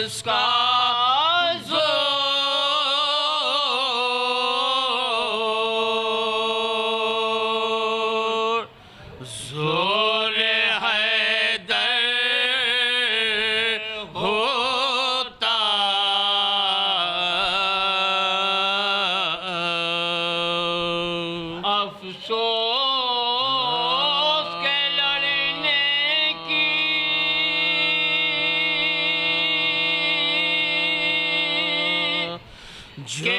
نفس کا زور زور حیدر ہوتا افسوس کے لڑنے کی جو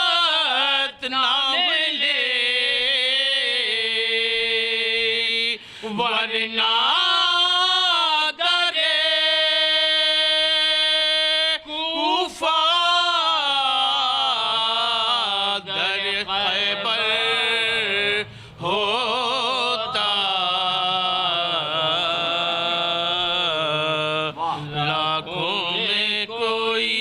اجازت نہ ملے ورنہ در کوفہ در خیبر ہوتا لاکھوں میں کوئی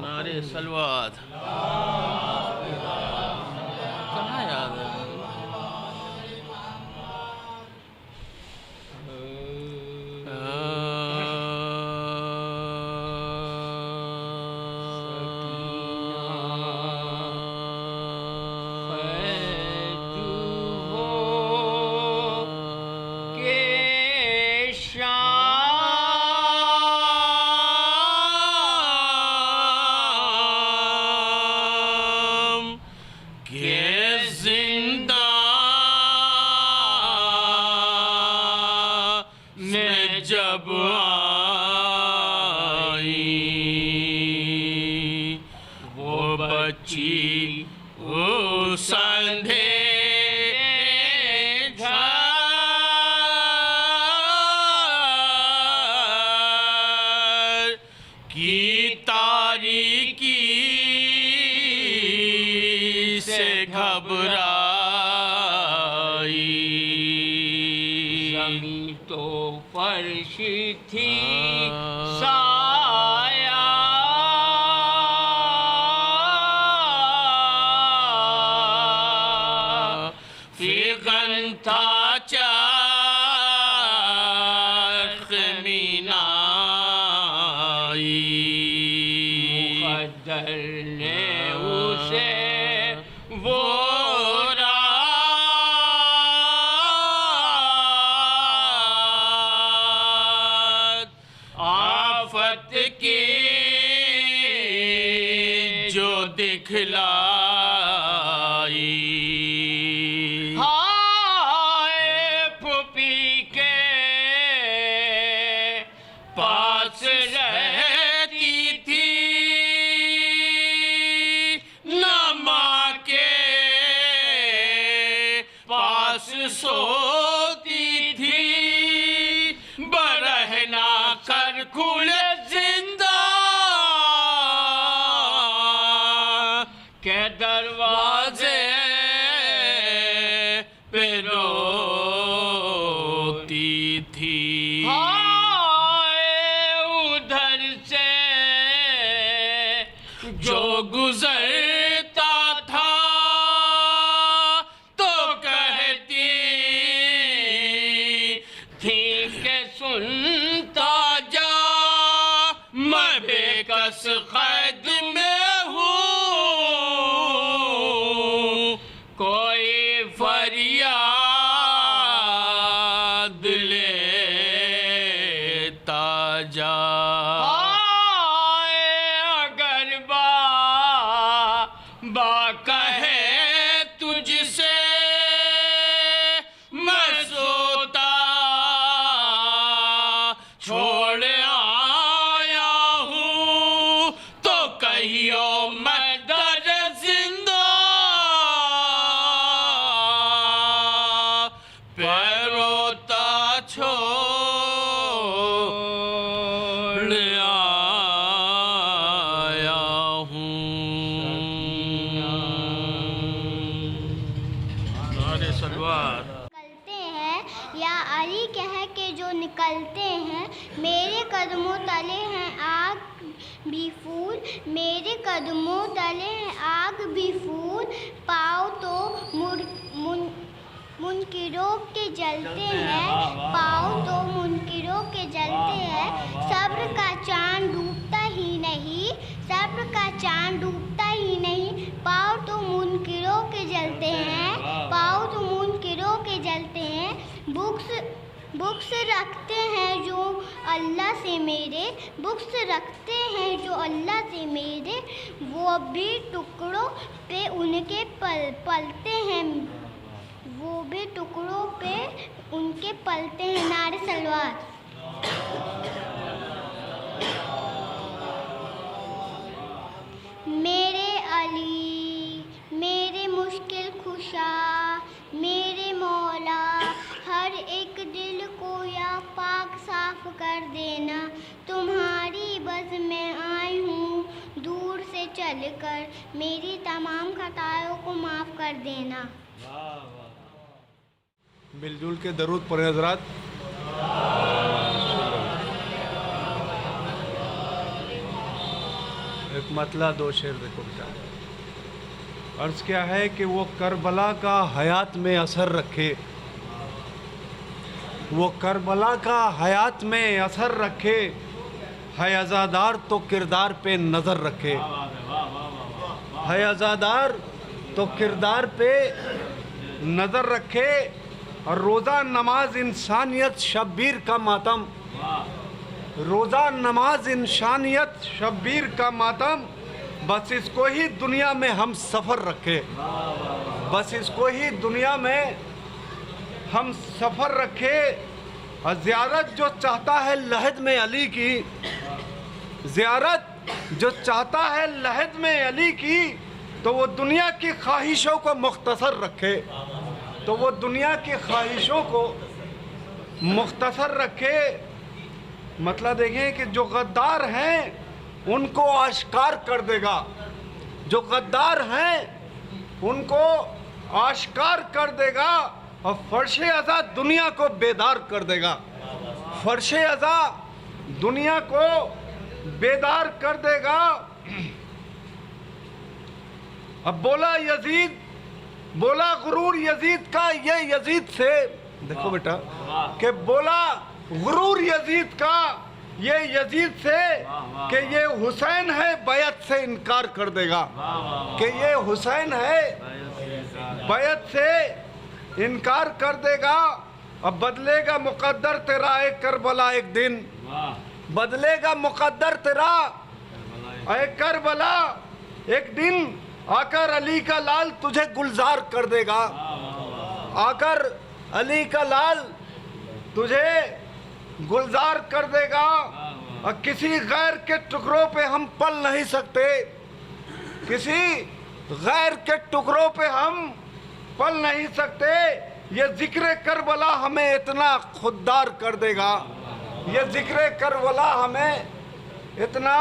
نعرے صلوات کہاں یاد ہے جب آئی وہ بچی اس اندھیرے گھر کی تاریکی سے گھبرائی زمین تو فرش تھی سایہ فیغن تھا چرخ مینائی مقدر نے اسے وہ جو دکھلائی ہائے پھوپھی کے پاس رہتی تھی نہ ماں کے پاس سوتی تھی برہنہ کر کھلے زندہ کے دروازے پہ روتی تھی ادھر سے جو گزرتا تھا تو کہتی تھی کہ سنتا جا میں بے کس قید میں کوئی فریاد لیتا جا اگر با کہے تجھ سے میں سوتا چھوڑ آیا ہوں تو کہیو میں در زندہ پیروتا چھوڑ آیا ہوں نعرے صلوات نکلتے ہیں یا علی کہہ کے جو نکلتے ہیں، میرے قدموں تلے ہیں آگ بھی پھول، میرے قدموں تلے ہیں آگ بھی پھول، پاؤ تو منکروں کے جلتے ہیں، پاؤ تو منکروں کے جلتے ہیں، صبر کا چاند ڈوبتا ہی نہیں، صبر کا چاند ڈوبتا ہی نہیں، پاؤ تو منکروں کے جلتے ہیں، پاؤ تو منکروں کے جلتے ہیں، بغض رکھتے ہیں جو اللہ سے میرے، بغض رکھتے ہیں جو اللہ سے میرے، وہ بھی ٹکڑوں پہ ان کے پلتے ہیں، وہ بھی ٹکڑوں پہ ان کے پلتے ہیں۔ نعرہ صلوات۔ میرے علی میرے مشکل کشا، میرے مولا، ہر ایک دل کو یا پاک صاف کر دینا، تمہاری بز میں آئی ہوں دور سے چل کر، میری تمام خطاؤں کو معاف کر دینا۔ مل جل کے درود پڑھیں حضرات۔ ایک مطلع دو شعر دیکھو بیٹا۔ عرض کیا ہے کہ وہ کربلا کا حیات میں اثر رکھے، وہ کربلا کا حیات میں اثر رکھے، ہے عزادار تو کردار پہ نظر رکھے، ہے عزادار تو کردار پہ نظر رکھے، اور روزہ نماز انسانیت شبیر کا ماتم، روزہ نماز انسانیت شبیر کا ماتم، بس اس کو ہی دنیا میں ہم سفر رکھے، بس اس کو ہی دنیا میں ہم سفر رکھے۔ اور زیارت جو چاہتا ہے لحد میں علی کی، زیارت جو چاہتا ہے لحد میں علی کی، تو وہ دنیا کی خواہشوں کو مختصر رکھے، تو وہ دنیا کی خواہشوں کو مختصر رکھے۔ مطلب دیکھیں کہ جو غدار ہیں ان کو آشکار کر دے گا، جو غدار ہیں ان کو آشکار کر دے گا، اور فرش ازا دنیا کو بیدار کر دے گا، فرش ازا دنیا کو بیدار کر دے گا۔ اب بولا یزید، بولا غرور یزید کا، یہ یزید سے دیکھو بیٹا کہ بولا غرور یزید کا یہ یزید سے کہ یہ حسین ہے بیعت سے انکار کر دے گا، کہ یہ حسین ہے بیعت سے انکار کر دے گا۔ اب بدلے گا مقدر تیرا اے کربلا ایک دن، بدلے گا مقدر تیرا اے کربلا ایک دن، آ کر علی کا لال تجھے گلزار کر دے گا، آ کر علی کا لال تجھے گلزار کر دے گا۔ اور کسی غیر کے ٹکڑوں پہ ہم پل نہیں سکتے، کسی غیر کے ٹکڑوں پہ ہم پل نہیں سکتے، یہ ذکر کربلا ہمیں اتنا خوددار کر دے گا، یہ ذکر کربلا ہمیں اتنا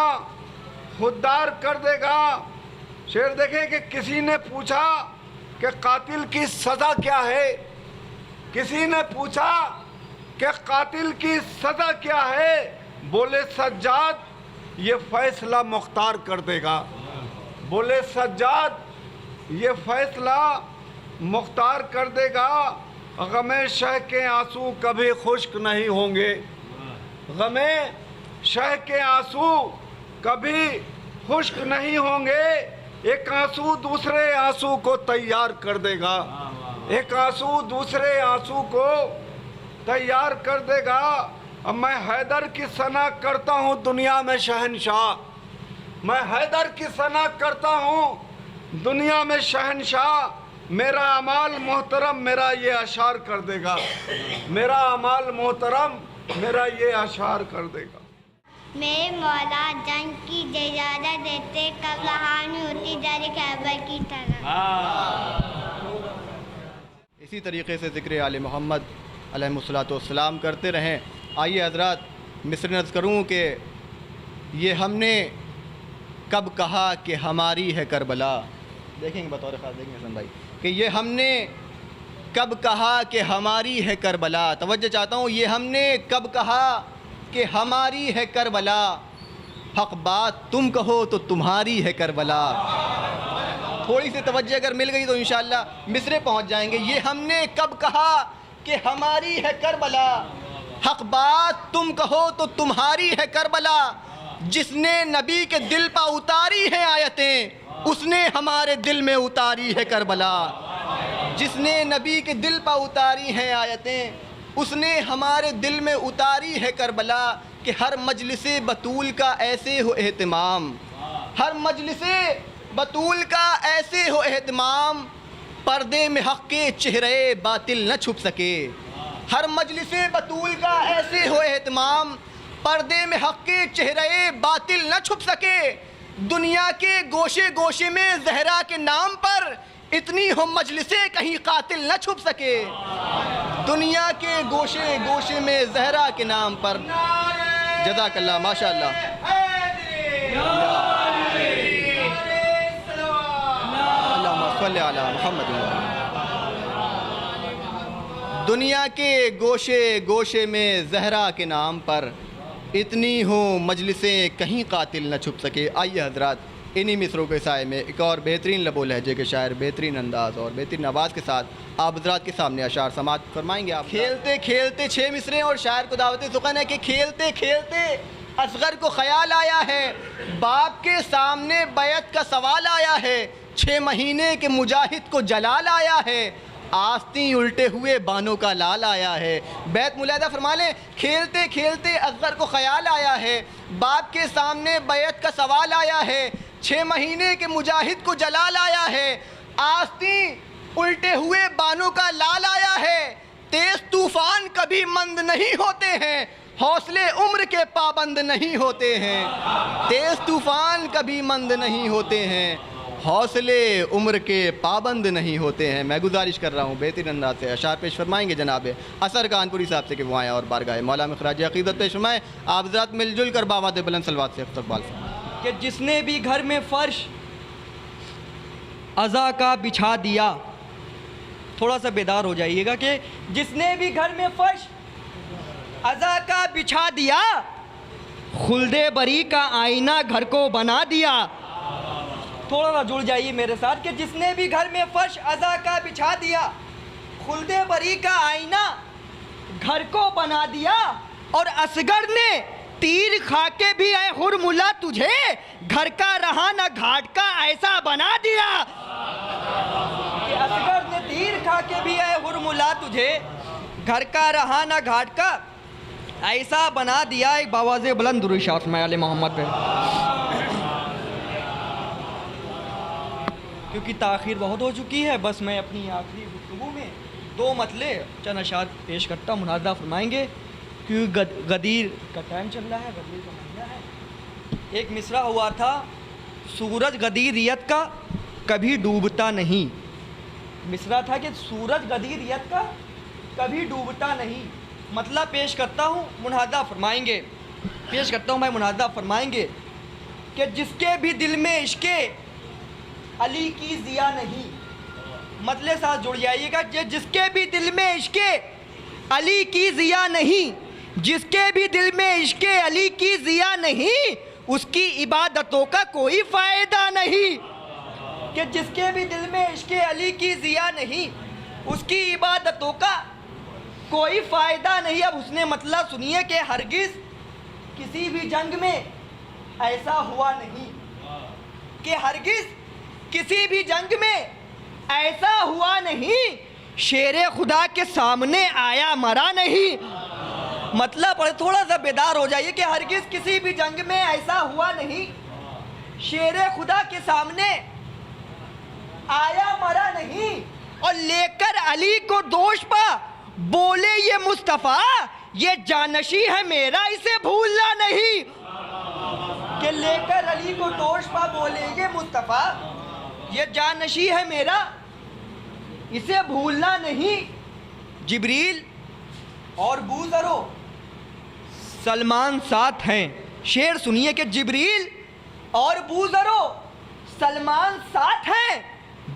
خوددار کر دے گا۔ شعر دیکھیں کہ کسی نے پوچھا کہ قاتل کی سزا کیا ہے، کسی نے پوچھا کہ قاتل کی سزا کیا ہے، بولے سجاد یہ فیصلہ مختار کر دے گا، بولے سجاد یہ فیصلہ مختار کر دے گا۔ غم شہ کے آنسو کبھی خشک نہیں ہوں گے، غم شہ کے آنسو کبھی خشک نہیں ہوں گے، ایک آنسو دوسرے آنسو کو تیار کر دے گا، ایک آنسو دوسرے آنسو کو تیار کر دے گا۔ اب میں حیدر کی ثنا کرتا ہوں دنیا میں شہنشاہ، میں حیدر کی ثنا کرتا ہوں دنیا میں شہنشاہ، میرا اعمال محترم میرا یہ اشعار کر دے گا، میرا اعمال محترم میرا یہ اشعار کر دے گا۔ میرے مولا جنگ کی اجازت دیتے کب لہانی ہوتی در خیبر کی طرف۔ اسی طریقے سے ذکر آل محمد علیہ الصلوۃ والسلام کرتے رہیں۔ آئیے حضرات مصر نظر کروں کہ یہ ہم نے کب کہا کہ ہماری ہے کربلا، دیکھیں گے بطور خاص، دیکھیں گے حسن بھائی کہ یہ ہم نے کب کہا کہ ہماری ہے کربلا. توجہ چاہتا ہوں, یہ ہم نے کب کہا کہ ہماری ہے کربلا, حق بات تم کہو تو تمہاری ہے کربلا. تھوڑی سی توجہ اگر مل گئی تو انشاءاللہ مصرے پہنچ جائیں گے. یہ ہم نے کب کہا کہ ہماری ہے کربلا, حق بات تم کہو تو تمہاری ہے کربلا. جس نے نبی کے دل پہ اتاری ہیں آیتیں, اس نے ہمارے دل میں اتاری ہے کربلا. جس نے نبی کے دل پہ اتاری ہیں آیتیں, اس نے ہمارے دل میں اتاری ہے کربلا. کہ ہر مجلس بطول کا ایسے ہو اہتمام, ہر مجلس بطول کا ایسے ہو اہتمام, پردے میں حق کے چہرے باطل نہ چھپ سکے. ہر مجلس بطول کا ایسے ہو اہتمام, پردے میں حق کے چہرے باطل نہ چھپ سکے. دنیا کے گوشے گوشے میں زہرا کے نام پر اتنی ہو مجلسیں کہیں قاتل نہ چھپ سکے. دنیا کے گوشے گوشے میں زہرا کے نام پر. جزاک اللہ, ماشاء اللہ. اللہم صلی علی محمد. دنیا کے گوشے گوشے میں زہرا کے نام پر اتنی ہوں مجلسیں کہیں قاتل نہ چھپ سکے. آئیے حضرات, انہی مصروں کے سائے میں ایک اور بہترین لب و لہجے کے شاعر, بہترین انداز اور بہترین آواز کے ساتھ آپ حضرات کے سامنے اشعار سماعت فرمائیں گے. آپ کھیلتے کھیلتے 6 مصرے, اور شاعر کو دعوت سخن ہے کہ کھیلتے کھیلتے اصغر کو خیال آیا ہے, باپ کے سامنے بیعت کا سوال آیا ہے, 6 مہینے کے مجاہد کو جلال آیا ہے, آستیں الٹے ہوئے بانوں کا لال آیا ہے. بیت ملاحظہ فرما لیں, کھیلتے کھیلتے اصغر کو خیال آیا ہے, باپ کے سامنے بیعت کا سوال آیا ہے, 6 مہینے کے مجاہد کو جلال آیا ہے, آستیں الٹے ہوئے بانوں کا لال آیا ہے. تیز طوفان کبھی مند نہیں ہوتے ہیں, حوصلے عمر کے پابند نہیں ہوتے ہیں. تیز طوفان کبھی مند نہیں ہوتے ہیں, حوصلے عمر کے پابند نہیں ہوتے ہیں. میں گزارش کر رہا ہوں بہترین انداز سے اشعار پیش فرمائیں گے جناب اثر کانپوری صاحب سے کہ وہ آئیں اور بارگاہ مولا میں خراج عقیدت پیش فرمائیں. آپ حضرات مل جل کر باواد بلند صلوات سے استقبال فرمائیں. کہ جس نے بھی گھر میں فرش عزا کا بچھا دیا, تھوڑا سا بیدار ہو جائیے گا, کہ جس نے بھی گھر میں فرش عزا کا بچھا دیا, خلد بری کا آئینہ گھر کو بنا دیا. تھوڑا سا جڑ جائیے میرے ساتھ, کہ جس نے بھی گھر میں فرش عزا کا بچھا دیا, خلد بری کا آئینہ گھر کو بنا دیا. اور اصغر نے تیر کھا کے بھی اے ہرملا تجھے گھر کا رہا نہ گھاٹ کا ایسا بنا دیا. کہ اصغر نے تیر کھا کے بھی اے ہرملا تجھے گھر کا رہا نہ گھاٹ کا ایسا بنا دیا. ایک باواز بلند درود شریف میں علی محمد پہ, کیونکہ تاخیر بہت ہو چکی ہے. بس میں اپنی آخری گفتگو میں 2 مطلع چند اشعار پیش کرتا ہوں, مناظرہ فرمائیں گے, کیونکہ غدیر کا ٹائم چل رہا ہے, غدیر کا مہینہ ہے. ایک مصرع ہوا تھا, سورج غدیریت کا کبھی ڈوبتا نہیں. مصرع تھا کہ سورج غدیریت کا کبھی ڈوبتا نہیں. مطلب پیش کرتا ہوں, مناظرہ فرمائیں گے, پیش کرتا ہوں بھائی, مناظرہ فرمائیں گے کہ جس کے بھی دل میں عشق علی کی ضیا نہیں. مطلب ساتھ جڑ جائیے گا, جس کے بھی دل میں عشق علی کی ضیا نہیں, جس کے بھی دل میں عشق علی کی ضیا نہیں, اس کی عبادتوں کا کوئی فائدہ نہیں. کہ جس کے بھی دل میں عشق علی کی ضیا نہیں, اس کی عبادتوں کا کوئی فائدہ نہیں. اب اس نے مطلب سنیے کہ ہرگز کسی بھی جنگ میں ایسا ہوا نہیں, کہ ہرگز کسی بھی جنگ میں ایسا ہوا نہیں, شیر خدا کے سامنے آیا مرا نہیں. مطلب تھوڑا سا بیدار ہو جائیے کہ ہرگز کسی بھی جنگ میں ایسا ہوا نہیں, شیر خدا کے سامنے آیا مرا نہیں. اور لے کر علی کو دوش پا بولے یہ مصطفیٰ, یہ جانشی ہے میرا اسے بھولنا نہیں. کہ لے کر علی کو دوش پا بولے یہ مصطفیٰ, یہ جانشی ہے میرا اسے بھولنا نہیں. جبریل اور بوذرو سلمان ساتھ ہیں. شعر سنیے کہ جبریل اور بوذرو سلمان ساتھ ہیں,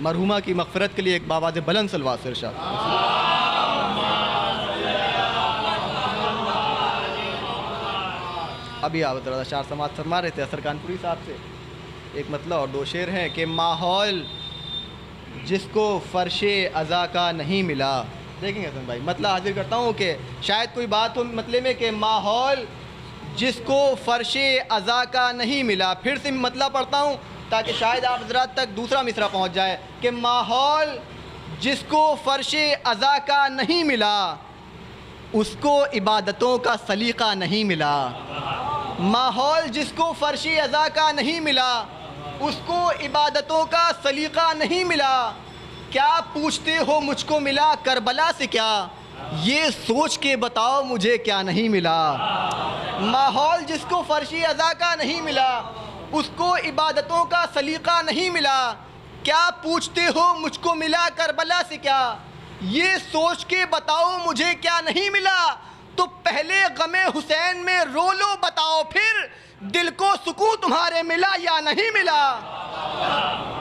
مرحومہ کی مغفرت کے لیے ایک باواز بلند صلوات سے ارشاد. ابھی آپ ذرا اشعار سماعت فرما رہے تھے اثر کانپوری صاحب سے. ایک مطلب اور دو شعر ہیں کہ ماحول جس کو فرش ازا کا نہیں ملا. دیکھیں گے حسن بھائی مطلب حاضر کرتا ہوں کہ شاید کوئی بات ہو مطلب میں کہ ماحول جس کو فرش ازا کا نہیں ملا. پھر سے مطلب پڑھتا ہوں تاکہ شاید آپ حضرات تک دوسرا مصرع پہنچ جائے کہ ماحول جس کو فرش ازا کا نہیں ملا اس کو عبادتوں کا سلیقہ نہیں ملا. ماحول جس کو فرش ازا کا نہیں ملا اس کو عبادتوں کا سلیقہ نہیں ملا. کیا پوچھتے ہو مجھ کو ملا کربلا سے کیا, یہ سوچ کے بتاؤ مجھے کیا نہیں ملا. ماحول جس کو فرش ازا کا نہیں ملا اس کو عبادتوں کا سلیقہ نہیں ملا. کیا پوچھتے ہو مجھ کو ملا کربلا سے کیا, یہ سوچ کے بتاؤ مجھے کیا نہیں ملا. تو پہلے غم حسین میں رو لو بتاؤ پھر دل کو سکون تمہارے ملا یا نہیں ملا.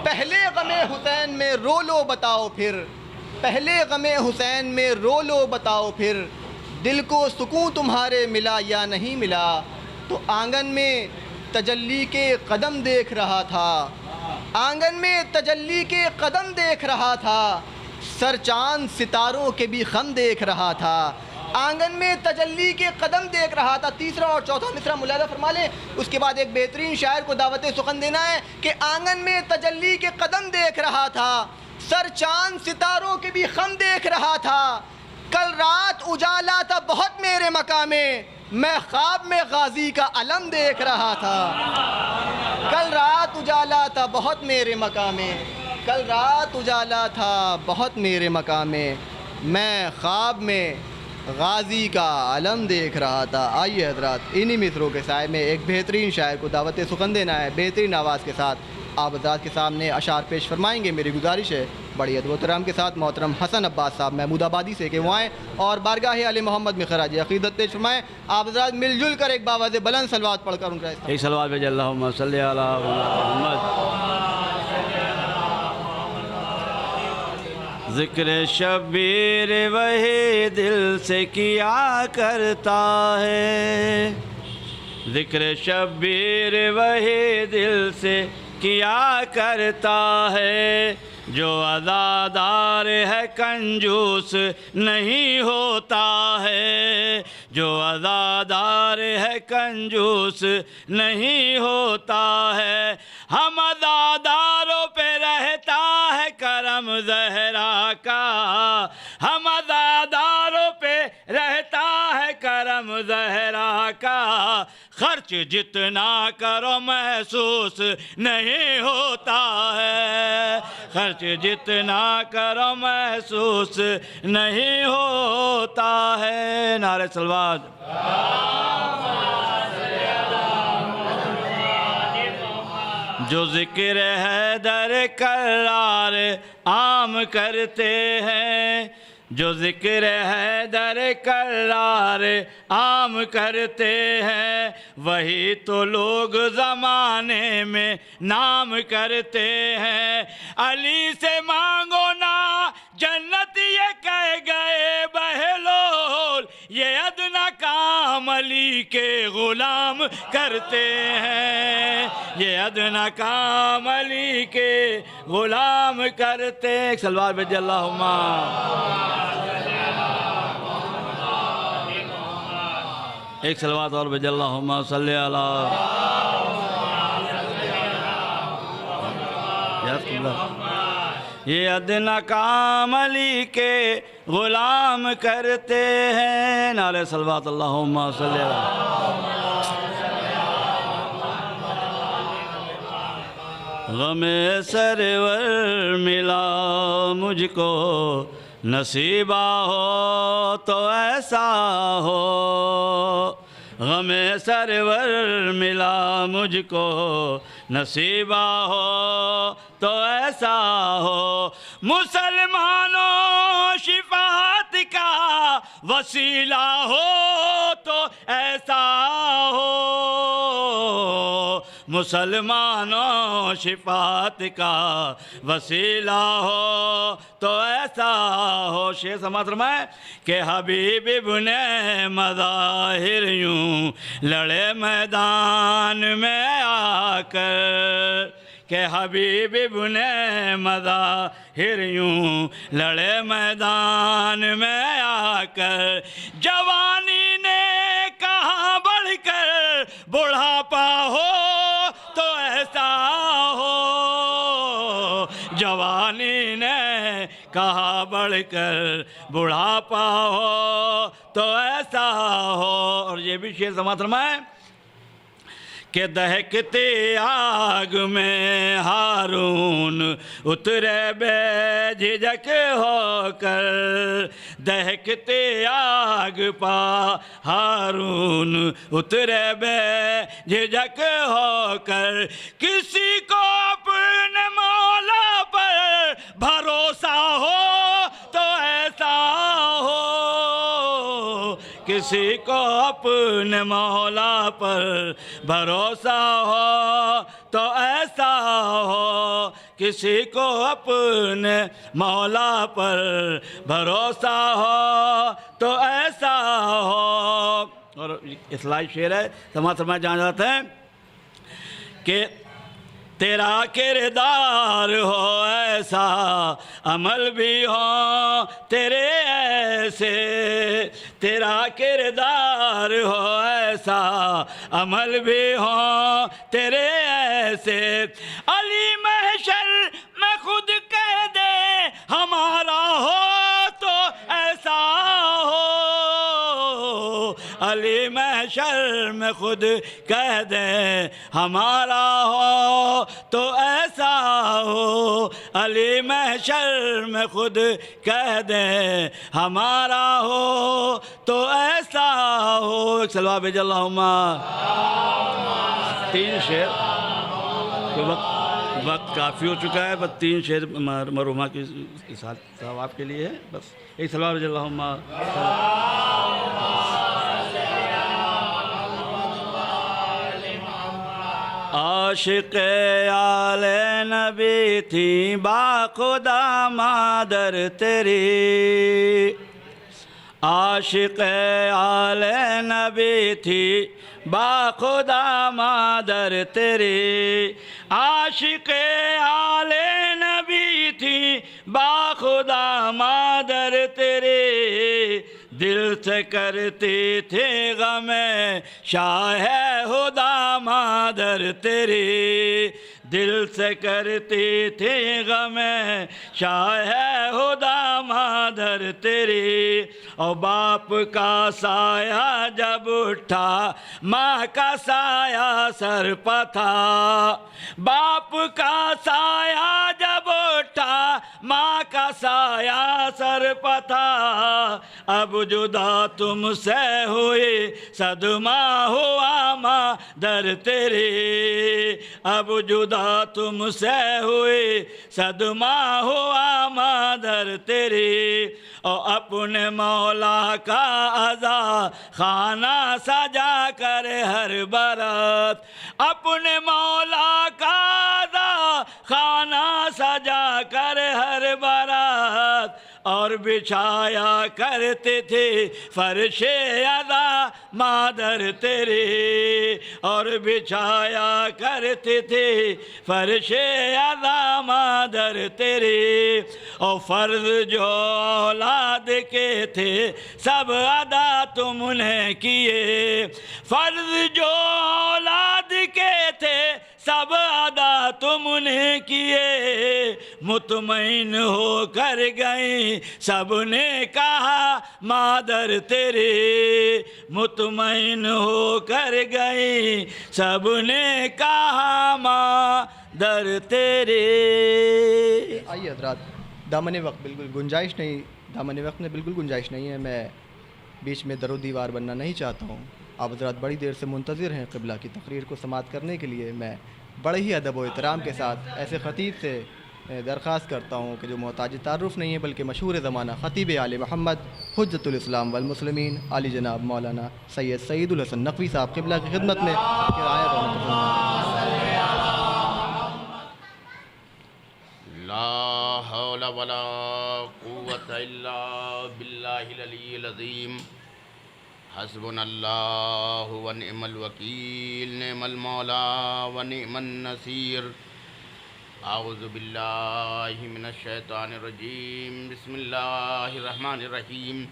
پہلے غم حسین میں رو لو بتاؤ پھر, پہلے غم حسین میں رو لو بتاؤ پھر دل کو سکون تمہارے ملا یا نہیں ملا. تو آنگن میں تجلی کے قدم دیکھ رہا تھا, آنگن میں تجلی کے قدم دیکھ رہا تھا, سر چاند ستاروں کے بھی خم دیکھ رہا تھا. آنگن میں تجلی کے قدم دیکھ رہا تھا. تیسرا اور چوتھا مصرع ملاحظہ فرما لیں. اس کے بعد ایک بہترین شاعر کو دعوت سخن دینا ہے کہ آنگن میں تجلی کے قدم دیکھ رہا تھا, سر چاند ستاروں کے بھی خم دیکھ رہا تھا. کل رات اجالا تھا بہت میرے مقام میں خواب میں غازی کا علم دیکھ رہا تھا. کل رات اجالا تھا بہت میرے مقام, کل رات اجالا تھا بہت میرے مقام میں خواب میں غازی کا علم دیکھ رہا تھا. آئیے حضرات انہی مصروں کے سائے میں ایک بہترین شاعر کو دعوت سخن دینا ہے. بہترین آواز کے ساتھ آپ حضرات کے سامنے اشعار پیش فرمائیں گے. میری گزارش ہے بڑی ادب و احترام کے ساتھ محترم حسن عباس صاحب محمود آبادی سے کہ وہ آئیں اور بارگاہ علی محمد میں خراج عقیدت پیش فرمائیں. آپ حضرات مل جل کر ایک باواز بلند صلوات پڑھ کر ان کا ایک صلوات بھیج اللہم صلی علی محمد. ذکر شبیر وہی دل سے کیا کرتا ہے, ذکر شبیر وہی دل سے کیا کرتا ہے, جو عزادار ہے کنجوس نہیں ہوتا ہے, جو عزادار ہے کنجوس نہیں ہوتا ہے. ہم عزاداروں پہ رہتا ہے کرم زہرا کا, ہم عزاداروں پہ رہتا ہے کرم زہرا کا, خرچ جتنا کرو محسوس نہیں ہوتا ہے, خرچ جتنا کرو محسوس نہیں ہوتا ہے. نعرہ صلوات. جو ذکر حیدر کرار عام کرتے ہیں, جو ذکر حیدر کرار عام کرتے ہیں, وہی تو لوگ زمانے میں نام کرتے ہیں. علی سے مانگو نا جنت یہ کہہ گئے بہلول, یہ ادنا کام علی کے غلام کرتے ہیں, یہ ادنا کام علی کے غلام کرتے. ایک سلوات بھیج اللہم. ایک صلوات اور بھیج اللہم صلی علی. یہ ادنا کام علی کے غلام کرتے ہیں. نعرہ صلوات اللہم صلی علی. غم سرور ملا مجھ کو نصیبہ ہو تو ایسا ہو, غم سرور ملا مجھ کو نصیبہ ہو تو ایسا ہو. مسلمانوں شفاعت کا وسیلہ ہو تو ایسا ہو, مسلمانوں شفاعت کا وسیلہ ہو تو ایسا ہو. شیخ سماعت فرمائے کہ حبیب ابن مظاہر یوں لڑے میدان میں آ کر, کہ حبیب ابن مظاہر یوں لڑے میدان میں آ کر, جوانی نے کہاں بڑھ کر بڑھاپا ہو تو ایسا ہو, جوانی نے کہاں بڑھ کر بڑھاپا ہو تو ایسا ہو. اور یہ بھی شعر سماعت فرمائے کہ دہکتے آگ میں ہارون اترے بے جھجک ہو کر, دہکتے آگ پا ہارون اترے بے جھجک ہو کر, کسی کو اپنے مولا پر بھروسہ ہو تو ایسا ہو, کسی کو اپنے مولا پر بھروسہ ہو تو ایسا ہو, کسی کو اپنے مولا پر بھروسہ ہو تو ایسا ہو. اور اصلاحی شعر ہے, سماعت فرمائے جہاں جاتے ہیں کہ تیرا کردار ہو ایسا عمل بھی ہو تیرے ایسے, تیرا کردار ہو ایسا عمل بھی ہو تیرے ایسے, علی محشر میں خود کہہ دے ہمارا ہو تو ایسا ہو, علی محشر میں خود کہہ دے ہمارا ہو تو ایسا ہو, علی محشر میں خود کہہ دے ہمارا ہو تو ایسا ہو. ایک سلوہ بھیج اللہم. 3 شعر, وقت کافی ہو چکا ہے, بس 3 شعر مرحومہ کی ثواب کے لیے ہے, بس ایک سلوہ بھیج اللہم. عاشق آل نبی تھی باخدا مادر تیری, عاشق آل نبی تھی باخدا مادر تیری, عاشق آل نبی تھی باخدا مادر تیری, دل سے کرتی تھی غم شاہ خدا مادر تیری, دل سے کرتی تھی غم شاہ خدا مادر تیری, اور باپ کا سایہ جب اٹھا ماں کا سایہ سر پہ تھا, باپ کا سایہ جب اٹھا ماں کا سایہ سر پہ تھا, اب جدا تم سے ہوئی صدمہ ہوا مادر تیری, اب جدا تم سے ہوئی صدمہ ہوا مادر تیری, اور اپنے مولا کا عزا خانہ سجا کر ہر برات, اپنے مولا کا عزا خانہ سجا کر ہر برات, اور بچھایا کرتی تھی فرش عزا مادر تیری, اور بچھایا کرتی تھی فرش عزا مادر تیری, اور فرض جو اولاد کے تھے سب ادا تم نے کیے, فرض جو اولاد کے تھے سب ادا تم نے کیے, مطمئن ہو کر گئیں سب نے کہا مادر تیری, مطمئن ہو کر گئیں سب نے کہا مادر تیری. آئیے حضرات, دامن وقت بالکل گنجائش نہیں, دامن وقت میں بالکل گنجائش نہیں ہے, میں بیچ میں در و دیوار بننا نہیں چاہتا ہوں. آپ حضرات بڑی دیر سے منتظر ہیں قبلہ کی تقریر کو سماعت کرنے کے لیے. میں بڑے ہی ادب و احترام کے ساتھ ایسے خطیب سے درخواست کرتا ہوں کہ جو محتاج تعارف نہیں ہے بلکہ مشہور زمانہ خطیب آل محمد حجت الاسلام والمسلمین علی جناب مولانا سید سعید الحسن نقوی صاحب قبلہ کی خدمت میں لا حول ولا قوة الا باللہ العلی العظیم حسبنا اللہ ونعم الوکیل نعم المولا ونعم النصیر اعوذ باللہ من الشیطان الرجیم بسم اللہ الرحمن الرحیم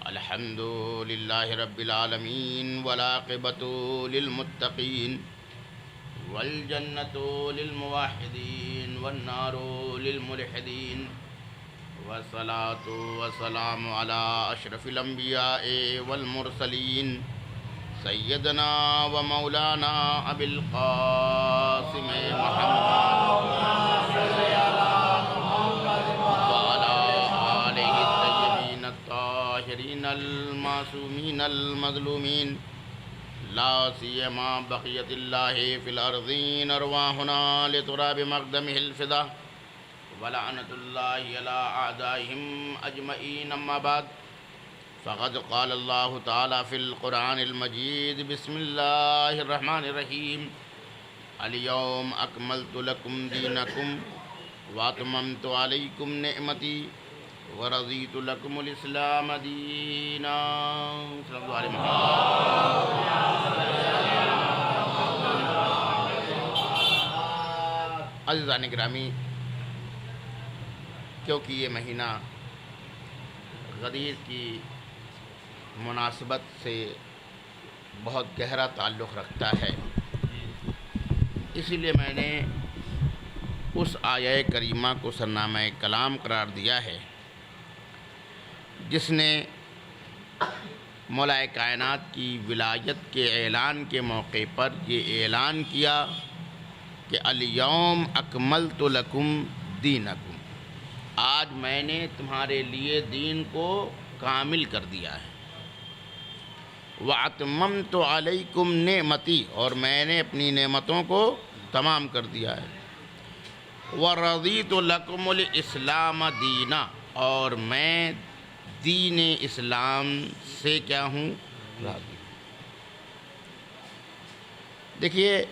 الحمد للہ رب العالمین والعاقبۃ للمتقین والجنة للموحدین والنار للملحدین والصلاة والسلام على اشرف الانبیاء والمرسلین سیدنا و مولانا ابی القاسم محمد وعلى آلہ الطیبین الطاہرین المعصومین المظلومین لا سیما بقیت اللہ فی الارضین ارواحنا لتراب مقدمہ الفدا ولعنت اللہ علی اعدائہم اجمعین اما بعد فقد قال اللہ تعالی فی القرآن المجید بسم اللہ الرحمن الرحیم الیوم اکملت لکم دینکم واتممت علیکم نعمتی ورضیت لکم الاسلام دینا صلی اللہ علیہ وسلم. عزیزان گرامی، کیونکہ یہ مہینہ غدیر کی مناسبت سے بہت گہرا تعلق رکھتا ہے، اسی لیے میں نے اس آیہ کریمہ کو سرنامہ کلام قرار دیا ہے جس نے مولا کائنات کی ولایت کے اعلان کے موقع پر یہ اعلان کیا کہ الیوم اکملت لکم دینکم، آج میں نے تمہارے لیے دین کو کامل کر دیا ہے. وَأَتْمَمْتُ عَلَيْكُمْ نِعْمَتِي، اور میں نے اپنی نعمتوں کو تمام کر دیا ہے. وَرَضِيتُ لَكُمُ الْإِسْلَامَ دِينًا، اور میں دین اسلام سے کیا ہوں؟ راضی. دیکھیے،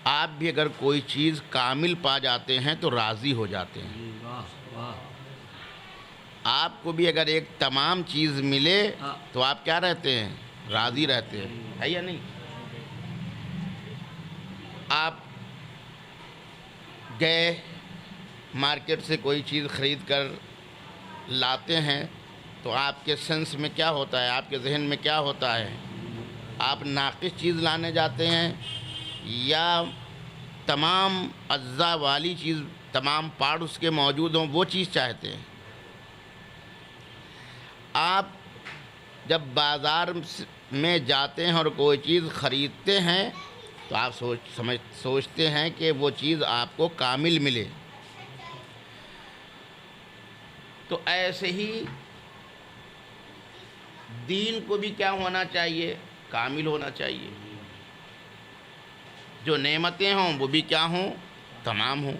آپ بھی اگر کوئی چیز کامل پا جاتے ہیں تو راضی ہو جاتے ہیں. آپ کو بھی اگر ایک تمام چیز ملے تو آپ کیا رہتے ہیں؟ راضی رہتے ہیں، ہے یا نہیں؟ آپ گئے مارکیٹ سے کوئی چیز خرید کر لاتے ہیں تو آپ کے سینس میں کیا ہوتا ہے، آپ کے ذہن میں کیا ہوتا ہے؟ آپ ناقص چیز لانے جاتے ہیں یا تمام اجزاء والی چیز، تمام پارٹ اس کے موجود ہوں وہ چیز چاہتے ہیں؟ آپ جب بازار میں جاتے ہیں اور کوئی چیز خریدتے ہیں تو آپ سوچتے ہیں کہ وہ چیز آپ کو کامل ملے. تو ایسے ہی دین کو بھی کیا ہونا چاہیے؟ کامل ہونا چاہیے. جو نعمتیں ہوں وہ بھی کیا ہوں؟ تمام ہوں.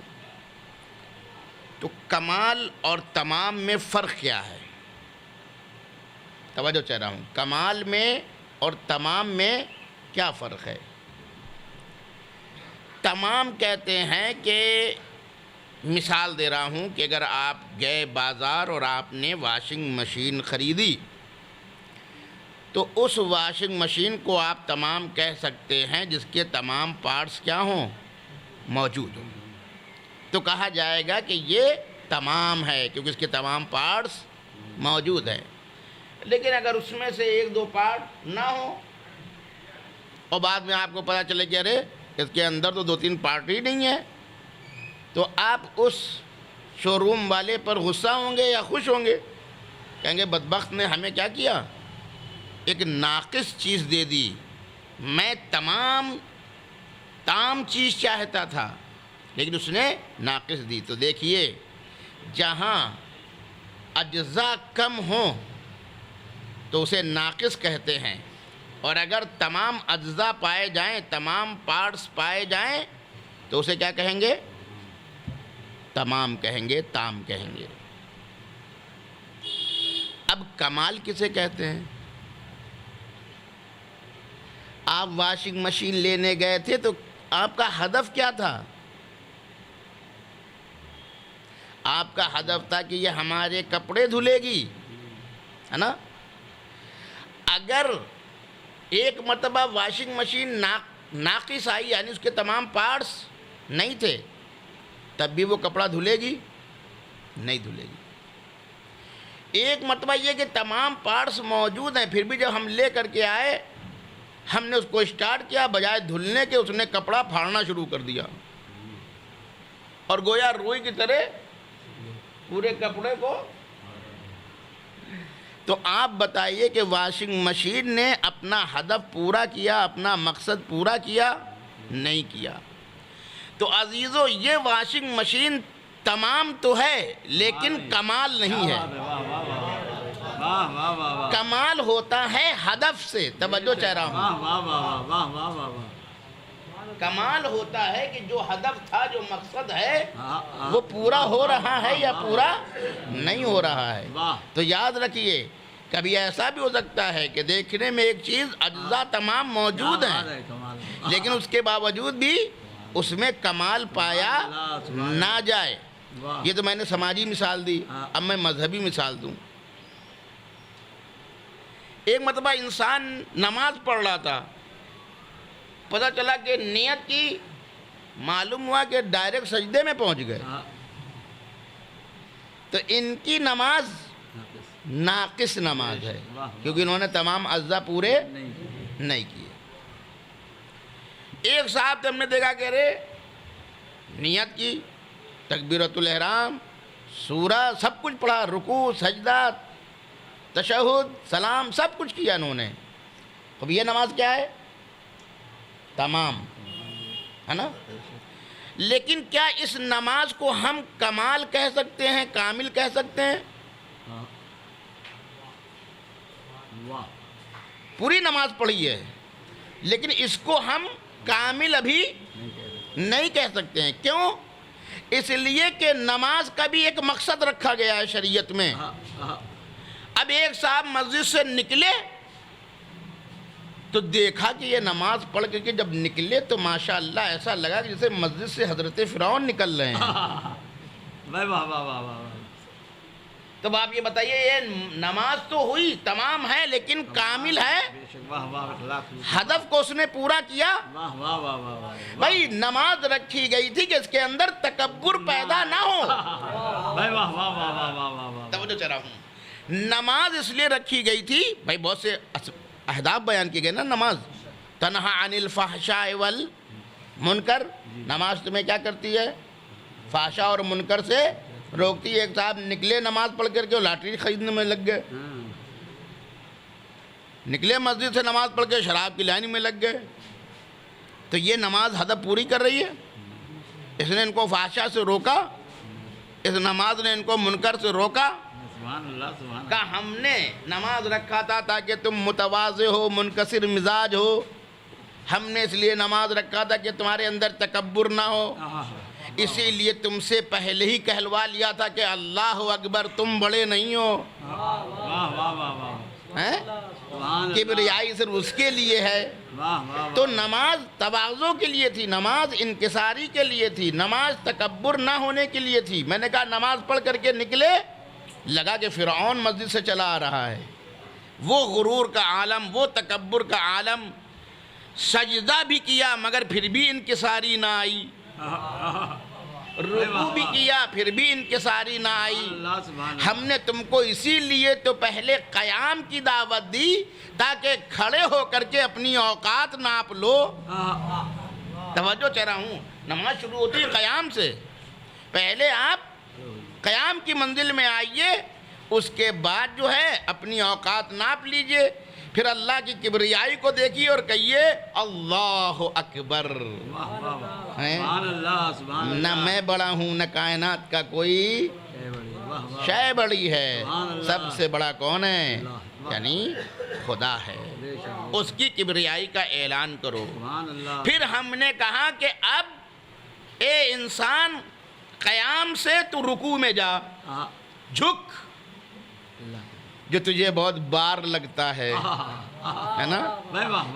تو کمال اور تمام میں فرق کیا ہے؟ توجہ چاہ رہا ہوں، کمال میں اور تمام میں کیا فرق ہے؟ تمام کہتے ہیں کہ مثال دے رہا ہوں کہ اگر آپ گئے بازار اور آپ نے واشنگ مشین خریدی تو اس واشنگ مشین کو آپ تمام کہہ سکتے ہیں جس کے تمام پارٹس کیا ہوں؟ موجود ہوں. تو کہا جائے گا کہ یہ تمام ہے کیونکہ اس کے تمام پارٹس موجود ہیں. لیکن اگر اس میں سے ایک دو پارٹ نہ ہو اور بعد میں آپ کو پتہ چلے کہ ارے اس کے اندر تو 2-3 پارٹ ہی نہیں ہے، تو آپ اس شو روم والے پر غصہ ہوں گے یا خوش ہوں گے؟ کہیں گے بدبخت نے ہمیں کیا کیا؟ ایک ناقص چیز دے دی. میں تام چیز چاہتا تھا لیکن اس نے ناقص دی. تو دیکھیے، جہاں اجزاء کم ہوں تو اسے ناقص کہتے ہیں، اور اگر تمام اجزاء پائے جائیں، تمام پارٹس پائے جائیں تو اسے کیا کہیں گے؟ تمام کہیں گے، تام کہیں گے. اب کمال کسے کہتے ہیں؟ آپ واشنگ مشین لینے گئے تھے تو آپ کا ہدف کیا تھا؟ آپ کا ہدف تھا کہ یہ ہمارے کپڑے دھلے گی، ہے نا؟ اگر ایک مرتبہ واشنگ مشین ناقص آئی، یعنی اس کے تمام پارٹس نہیں تھے، تب بھی وہ کپڑا دھلے گی؟ نہیں دھلے گی۔ ایک مرتبہ یہ کہ تمام پارٹس موجود ہیں، پھر بھی جب ہم لے کر کے آئے، ہم نے اس کو اسٹارٹ کیا، بجائے دھلنے کے اس نے کپڑا پھاڑنا شروع کر دیا، اور گویا روئی کی طرح پورے کپڑے کو۔ تو آپ بتائیے کہ واشنگ مشین نے اپنا ہدف پورا کیا، اپنا مقصد پورا کیا؟ نہیں کیا۔ تو عزیزو، یہ واشنگ مشین تمام تو ہے لیکن کمال نہیں ہے۔ کمال ہوتا ہے ہدف سے، توجہ چاہ رہا ہوں، کمال ہوتا ہے کہ جو ہدف تھا، جو مقصد ہے، وہ پورا ہو رہا ہے یا پورا نہیں ہو رہا ہے۔ تو یاد رکھیے، کبھی ایسا بھی ہو سکتا ہے کہ دیکھنے میں ایک چیز اجزاء تمام موجود ہیں، لیکن اس کے باوجود بھی اس میں کمال پایا نہ جائے۔ یہ تو میں نے سماجی مثال دی، اب میں مذہبی مثال دوں۔ ایک مرتبہ انسان نماز پڑھ رہا تھا، پتہ چلا کہ نیت کی، معلوم ہوا کہ ڈائریکٹ سجدے میں پہنچ گئے، تو ان کی نماز ناقص نماز ہے، کیونکہ انہوں نے تمام اجزاء پورے نہیں کیے۔ ایک صاحب تو ہم نے دیکھا کہ رے نیت کی، تکبیرۃ الاحرام، سورہ، سب کچھ پڑھا، رکوع، سجدہ، تشہد، سلام، سب کچھ کیا انہوں نے۔ اب یہ نماز کیا ہے؟ تمام، ہے نا؟ لیکن کیا اس نماز کو ہم کمال کہہ سکتے ہیں، کامل کہہ سکتے ہیں؟ پوری نماز پڑھی ہے، لیکن اس کو ہم کامل ابھی نہیں کہہ سکتے ہیں۔ کیوں؟ اس لیے کہ نماز کا بھی ایک مقصد رکھا گیا ہے شریعت میں۔ اب ایک صاحب مسجد سے نکلے تو دیکھا کہ یہ نماز پڑھ کے جب نکلے تو ماشاءاللہ ایسا لگا کہ جیسے مسجد سے حضرت فرعون نکل رہے ہیں۔ تو آپ یہ بتائیے، یہ نماز تو ہوئی، تمام ہے، لیکن کامل ہے؟ ہدف کو اس نے پورا کیا؟ بھائی نماز رکھی گئی تھی کہ اس کے اندر تکبر پیدا نہ ہو۔ توجہ چاہ رہا ہوں، نماز اس لیے رکھی گئی تھی، بھائی بہت سے اہداف بیان کیے گئے نا۔ نماز تنہا عن الفحشاء والمنکر، نماز تمہیں کیا کرتی ہے؟ فحشاء اور منکر سے روکتی ہے۔ ایک صاحب نکلے نماز پڑھ کر کے لاٹری خریدنے میں لگ گئے، نکلے مسجد سے نماز پڑھ کے شراب کی لائن میں لگ گئے، تو یہ نماز ہدف پوری کر رہی ہے؟ اس نے ان کو فحشاء سے روکا، اس نماز نے ان کو منکر سے روکا۔ کہ ہم نے نماز رکھا تھا تاکہ تم متواضع ہو، منکسر مزاج ہو، ہم نے اس لیے نماز رکھا تھا کہ تمہارے اندر تکبر نہ ہو، اسی لیے تم سے پہلے ہی کہلوا لیا تھا کہ اللہ اکبر، تم بڑے نہیں ہو۔ کبریائی صرف اس کے لیے ہے۔ تو نماز تواضع کے لیے تھی، نماز انکساری کے لیے تھی، نماز تکبر نہ ہونے کے لیے تھی۔ میں نے کہا نماز پڑھ کر کے نکلے، لگا کہ فرعون مسجد سے چلا آ رہا ہے، وہ غرور کا عالم، وہ تکبر کا عالم، سجدہ بھی کیا مگر پھر بھی انکساری نہ آئی، رکوع بھی کیا پھر بھی انکساری نہ آئی۔ ہم نے تم کو اسی لیے تو پہلے قیام کی دعوت دی تاکہ کھڑے ہو کر کے اپنی اوقات ناپ لو۔ توجہ چاہ رہا ہوں، نماز شروع ہوتی ہے قیام سے، پہلے آپ قیام کی منزل میں آئیے، اس کے بعد جو ہے اپنی اوقات ناپ لیجئے، پھر اللہ کی کبریائی کو دیکھیے اور کہیے اللہ اکبر۔ نہ میں بڑا ہوں نہ کائنات کا کوئی شے بڑی ہے، سب سے بڑا کون ہے؟ یعنی خدا ہے، اس کی کبریائی کا اعلان کرو۔ پھر ہم نے کہا کہ اب اے انسان قیام سے تو رکوع میں جا، جھک، جو تجھے بہت بار لگتا ہے نا،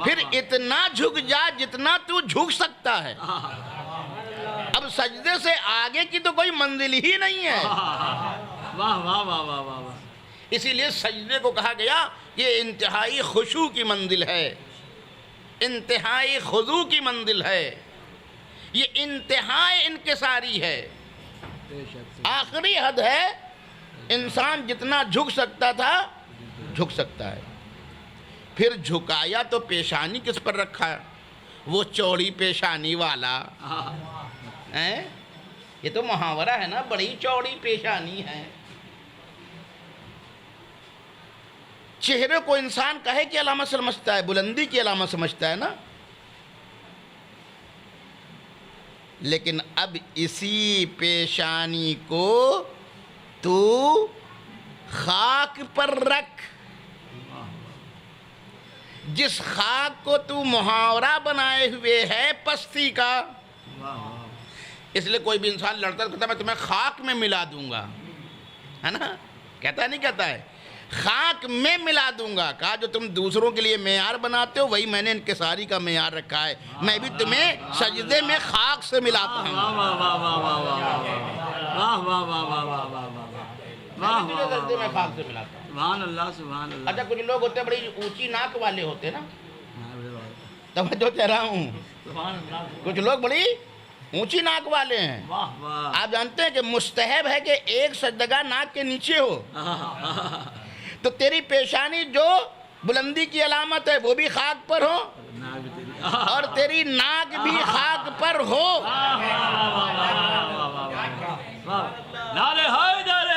پھر اتنا جھک جا جتنا تو جھک سکتا ہے۔ اب سجدے سے آگے کی تو کوئی منزل ہی نہیں ہے. واہ واہ واہ واہ واہ واہ. اسی لیے سجدے کو کہا گیا یہ انتہائی خشوع کی منزل ہے, انتہائی خضوع کی منزل ہے, یہ انتہائی انکساری ہے, آخری حد ہے. انسان جتنا جھک سکتا تھا جھک سکتا ہے. پھر جھکایا تو پیشانی کس پر رکھا؟ وہ چوڑی پیشانی والا. یہ تو محاورہ ہے نا, بڑی چوڑی پیشانی ہے. چہرے کو انسان کہے کی علامت سمجھتا ہے, بلندی کی علامت سمجھتا ہے نا. لیکن اب اسی پیشانی کو تو خاک پر رکھ, جس خاک کو تو محاورہ بنائے ہوئے ہے پستی کا. اس لیے کوئی بھی انسان لڑتا ہے کہتا ہے میں تمہیں خاک میں ملا دوں گا, ہے نا, کہتا ہے نہیں کہتا ہے, خاک میں ملا دوں گا. کہا جو تم دوسروں کے لیے معیار بناتے ہو وہی میں نے انکساری کا معیار رکھا ہے, میں بھی تمہیں سجدے میں خاک سے ملاتا ہوں. واہ واہ واہ واہ واہ واہ واہ واہ واہ واہ واہ واہ. سجدے میں خاک سے ملاتا ہوں. سبحان اللہ سبحان اللہ. اچھا کچھ لوگ ہوتے ہیں بڑی اونچی ناک والے ہوتے ہیں نا, توجہ کہہ رہا ہوں, کچھ لوگ بڑی اونچی ناک والے ہیں. آپ جانتے ہیں کہ مستحب ہے کہ ایک سجدگاہ ناک کے نیچے ہو, تو تیری پیشانی جو بلندی کی علامت ہے وہ بھی خاک پر ہو اور تیری ناک بھی خاک پر ہو. نعرہ حیدر,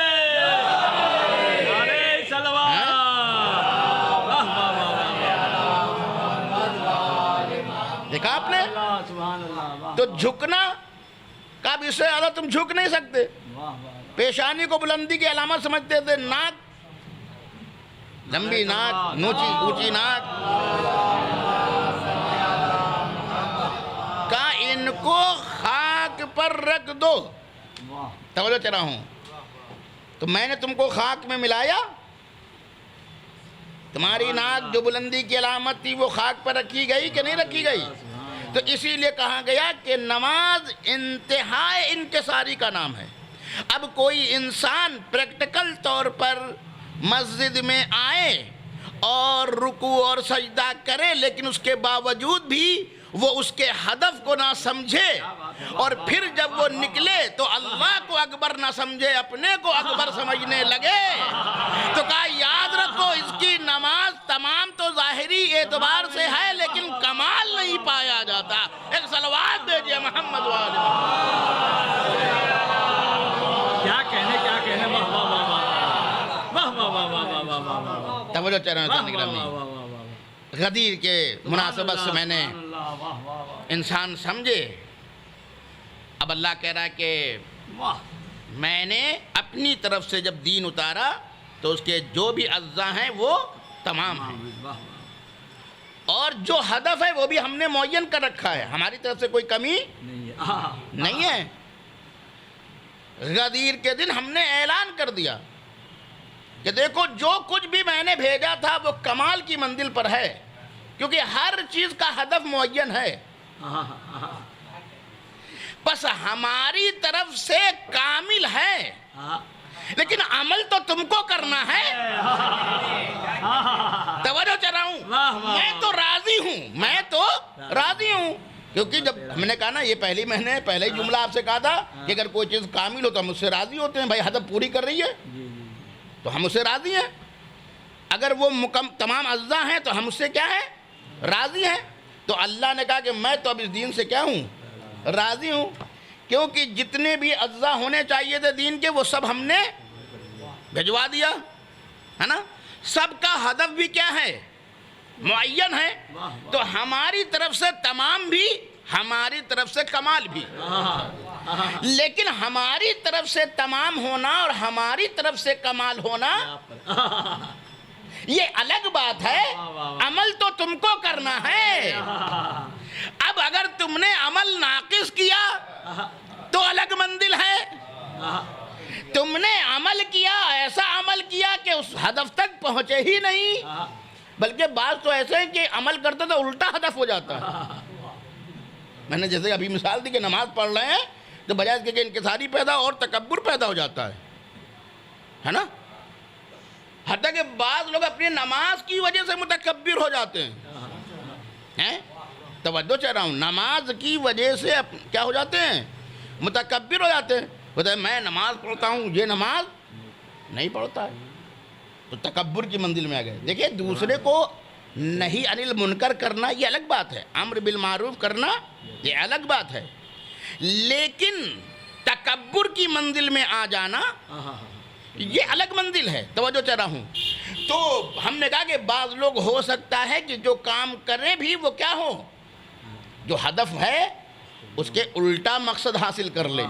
نعرہ صلوات. دیکھا آپ نے, تو جھکنا کا بھی اس سے زیادہ تم جھک نہیں سکتے. پیشانی کو بلندی کی علامت سمجھتے تھے, ناک لمبی ناک, اونچی ناک کا ان کو خاک پر رکھ دو. توجہ چلا ہوں, تو میں نے تم کو خاک میں ملایا, تمہاری ناک جو بلندی کی علامت تھی وہ خاک پر رکھی گئی کہ نہیں رکھی گئی. تو اسی لیے کہا گیا کہ نماز انتہائی انکساری کا نام ہے. اب کوئی انسان پریکٹیکل طور پر مسجد میں آئے اور رکوع اور سجدہ کرے لیکن اس کے باوجود بھی وہ اس کے ہدف کو نہ سمجھے, اور پھر جب وہ نکلے تو اللہ کو اکبر نہ سمجھے, اپنے کو اکبر سمجھنے لگے, تو کہا یاد رکھو اس کی نماز تمام تو ظاہری اعتبار سے ہے لیکن کمال نہیں پایا جاتا. ایک صلوات دیجئے محمد والے. کیا کہنے کیا کہنے. واہ واہ واہ واہ واہ واہ واہ واہ واہ واہ. توجہ چاہنا غدیر کے مناسبت سے میں نے انسان سمجھے. اب اللہ کہہ رہا ہے کہ میں نے اپنی طرف سے جب دین اتارا تو اس کے جو بھی اجزاء ہیں وہ تمام ہیں, اور جو ہدف ہے وہ بھی ہم نے معین کر رکھا ہے, ہماری طرف سے کوئی کمی نہیں ہے. غدیر کے دن ہم نے اعلان کر دیا کہ دیکھو جو کچھ بھی میں نے بھیجا تھا وہ کمال کی منزل پر ہے, کیونکہ ہر چیز کا ہدف معین ہے. بس ہماری طرف سے کامل ہے لیکن عمل تو تم کو کرنا ہے. توجہ چلا ہوں, میں تو راضی ہوں, کیونکہ جب ہم نے کہا نا یہ پہلے ہی جملہ آپ سے کہا تھا کہ اگر کوئی چیز کامل ہو تو ہم اس سے راضی ہوتے ہیں. بھائی ہدف پوری کر رہی ہے تو ہم اس سے راضی ہیں, اگر وہ تمام اجزاء ہیں تو ہم اس سے کیا ہیں, راضی ہیں. تو اللہ نے کہا کہ میں تو اب اس دین سے کیا ہوں, راضی ہوں, کیونکہ جتنے بھی اجزاء ہونے چاہیے تھے دین کے وہ سب ہم نے بھجوا دیا ہے نا. سب کا ہدف بھی کیا ہے, معین ہے. تو ہماری طرف سے تمام بھی, ہماری طرف سے کمال بھی. لیکن ہماری طرف سے تمام ہونا اور ہماری طرف سے کمال ہونا یہ الگ بات ہے. عمل تو تم کو کرنا ہے. اب اگر تم نے عمل ناقص کیا تو الگ منزل ہے. تم نے عمل کیا, ایسا عمل کیا کہ اس ہدف تک پہنچے ہی نہیں, بلکہ بعض تو ایسے ہیں کہ عمل کرتے تو الٹا ہدف ہو جاتا ہے. میں نے جیسے ابھی مثال دی کہ نماز پڑھ رہے ہیں تو بجائے اس کے کہ انکساری پیدا اور تکبر پیدا ہو جاتا ہے نا. حتیٰ کہ بعض لوگ اپنی نماز کی وجہ سے متکبر ہو جاتے ہیں. توجہ چاہ رہا ہوں, نماز کی وجہ سے کیا ہو جاتے ہیں؟ متکبر ہو جاتے ہیں. بتائیں میں نماز پڑھتا ہوں, یہ نماز نہیں پڑھتا ہے, تو تکبر کی منزل میں آ گئے. دیکھیں دوسرے کو نہیں عن المنکر کرنا یہ الگ بات ہے, امر بالمعروف کرنا یہ الگ بات ہے, لیکن تکبر کی منزل میں آ جانا یہ الگ منزل ہے. توجہ چاہ رہا ہوں. تو ہم نے کہا کہ بعض لوگ ہو سکتا ہے کہ جو کام کریں بھی وہ کیا ہو, جو ہدف ہے اس کے الٹا مقصد حاصل کر لیں,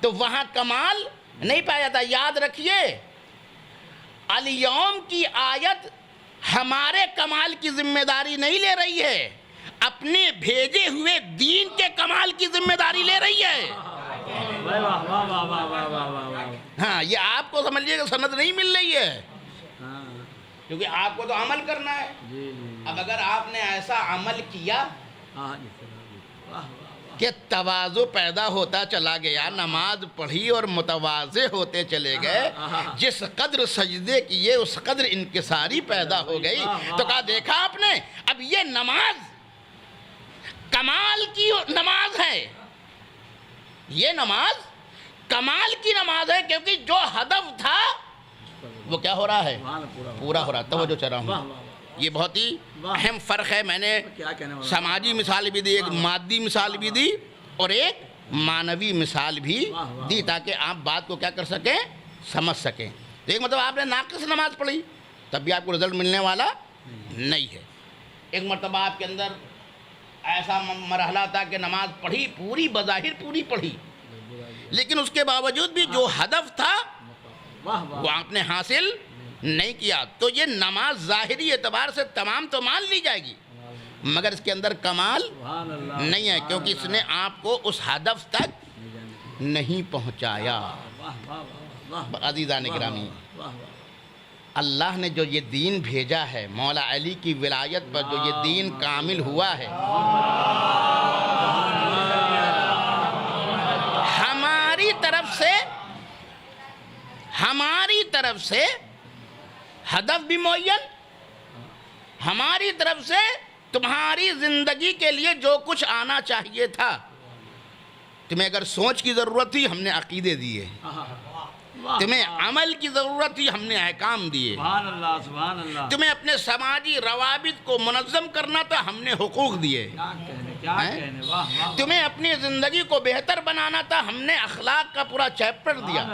تو وہاں کمال نہیں پایا جاتا. یاد رکھیے الیوم کی آیت ہمارے کمال کی ذمہ داری نہیں لے رہی ہے, اپنے بھیجے ہوئے دین کے کمال کی ذمہ داری لے رہی ہے. ہاں یہ آپ کو سمجھ لیے کہ سند نہیں مل رہی ہے, کیونکہ آپ کو تو عمل کرنا ہے. اب اگر آپ نے ایسا عمل کیا کہ تواضع پیدا ہوتا چلا گیا, نماز پڑھی اور متواضع ہوتے چلے گئے, جس قدر سجدے کیے اس قدر انکساری پیدا ہو گئی, تو کہا دیکھا آپ نے اب یہ نماز کمال کی نماز ہے, یہ نماز کمال کی نماز ہے, کیونکہ جو ہدف تھا وہ کیا ہو رہا ہے, پورا ہو رہا. توجہ چاہ رہا ہوں, یہ بہت ہی اہم فرق ہے. میں نے سماجی مثال بھی دی, ایک مادی مثال بھی دی اور ایک معنوی مثال بھی دی, تاکہ آپ بات کو کیا کر سکیں, سمجھ سکیں. ایک مطلب آپ نے ناقص نماز پڑھی تب بھی آپ کو رزلٹ ملنے والا نہیں ہے. ایک مرتبہ آپ کے اندر ایسا مرحلہ تھا کہ نماز پڑھی, پوری بظاہر پوری پڑھی, لیکن اس کے باوجود بھی جو ہدف تھا وہ آپ نے حاصل نہیں کیا, تو یہ نماز ظاہری اعتبار سے تمام تو مان لی جائے گی, مگر اس کے اندر کمال نہیں ہے, کیونکہ اس نے آپ کو اس ہدف تک نہیں پہنچایا. عزیزان گرامی, اللہ نے جو یہ دین بھیجا ہے, مولا علی کی ولایت پر جو یہ دین کامل ہوا ہے, ہماری طرف سے ہدف بھی معین, ہماری طرف سے تمہاری زندگی کے لیے جو کچھ آنا چاہیے تھا, تمہیں اگر سوچ کی ضرورت تھی ہم نے عقیدے دیے, تمہیں عمل کی ضرورت تھی ہم نے احکام دیے, تمہیں اپنے سماجی روابط کو منظم کرنا تھا ہم نے حقوق دیے, تمہیں اپنی زندگی کو بہتر بنانا تھا ہم نے اخلاق کا پورا چیپٹر دیا.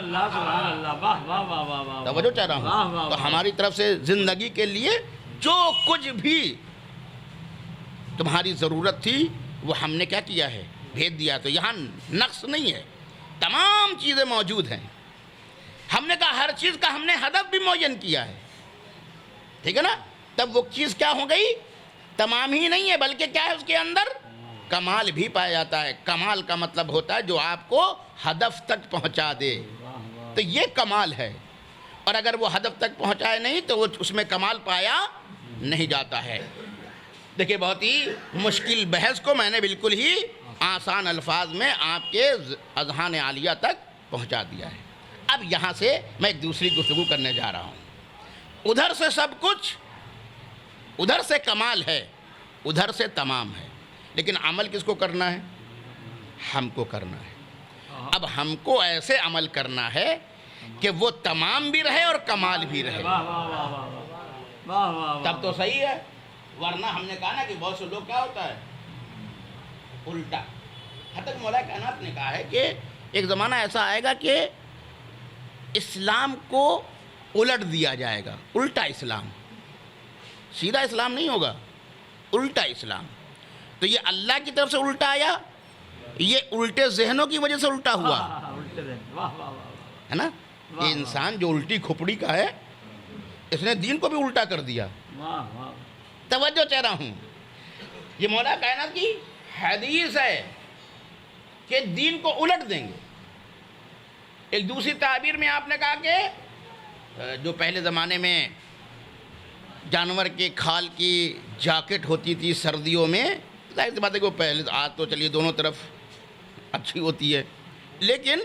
توجہ چاہ رہا ہوں. تو ہماری طرف سے زندگی کے لیے جو کچھ بھی تمہاری ضرورت تھی وہ ہم نے کیا کیا ہے, بھیج دیا. تو یہاں نقص نہیں ہے, تمام چیزیں موجود ہیں. ہم نے کہا ہر چیز کا ہم نے ہدف بھی معین کیا ہے, ٹھیک ہے نا. تب وہ چیز کیا ہو گئی, تمام ہی نہیں ہے بلکہ کیا ہے اس کے اندر کمال بھی پایا جاتا ہے. کمال کا مطلب ہوتا ہے جو آپ کو ہدف تک پہنچا دے, تو یہ کمال ہے. اور اگر وہ ہدف تک پہنچائے نہیں تو وہ اس میں کمال پایا نہیں جاتا ہے. دیکھیں بہت ہی مشکل بحث کو میں نے بالکل ہی آسان الفاظ میں آپ کے اذہان عالیہ تک پہنچا دیا ہے. اب یہاں سے میں ایک دوسری گفتگو کرنے جا رہا ہوں. ادھر سے سب کچھ, ادھر سے کمال ہے, ادھر سے تمام ہے, لیکن عمل کس کو کرنا ہے, ہم کو کرنا ہے. اب ہم کو ایسے عمل کرنا ہے کہ وہ تمام بھی رہے اور کمال بھی رہے, تب تو صحیح ہے. ورنہ ہم نے کہا نا کہ بہت سے لوگ کیا ہوتا ہے الٹا. حضرت مولا کائنات نے کہا ہے کہ ایک زمانہ ایسا آئے گا کہ اسلام کو الٹ دیا جائے گا, الٹا اسلام, سیدھا اسلام نہیں ہوگا, الٹا اسلام. تو یہ اللہ کی طرف سے الٹا آیا, یہ الٹے ذہنوں کی وجہ سے الٹا ہوا ہے نا. یہ انسان جو الٹی کھپڑی کا ہے اس نے دین کو بھی الٹا کر دیا. توجہ چاہ رہا ہوں, یہ مولا کائنات کی حدیث ہے کہ دین کو الٹ دیں گے. ایک دوسری تعبیر میں آپ نے کہا کہ جو پہلے زمانے میں جانور کے کھال کی جاکٹ ہوتی تھی سردیوں میں, ظاہر سی بات ہے کہ وہ پہلے, آج تو چلیے دونوں طرف اچھی ہوتی ہے، لیکن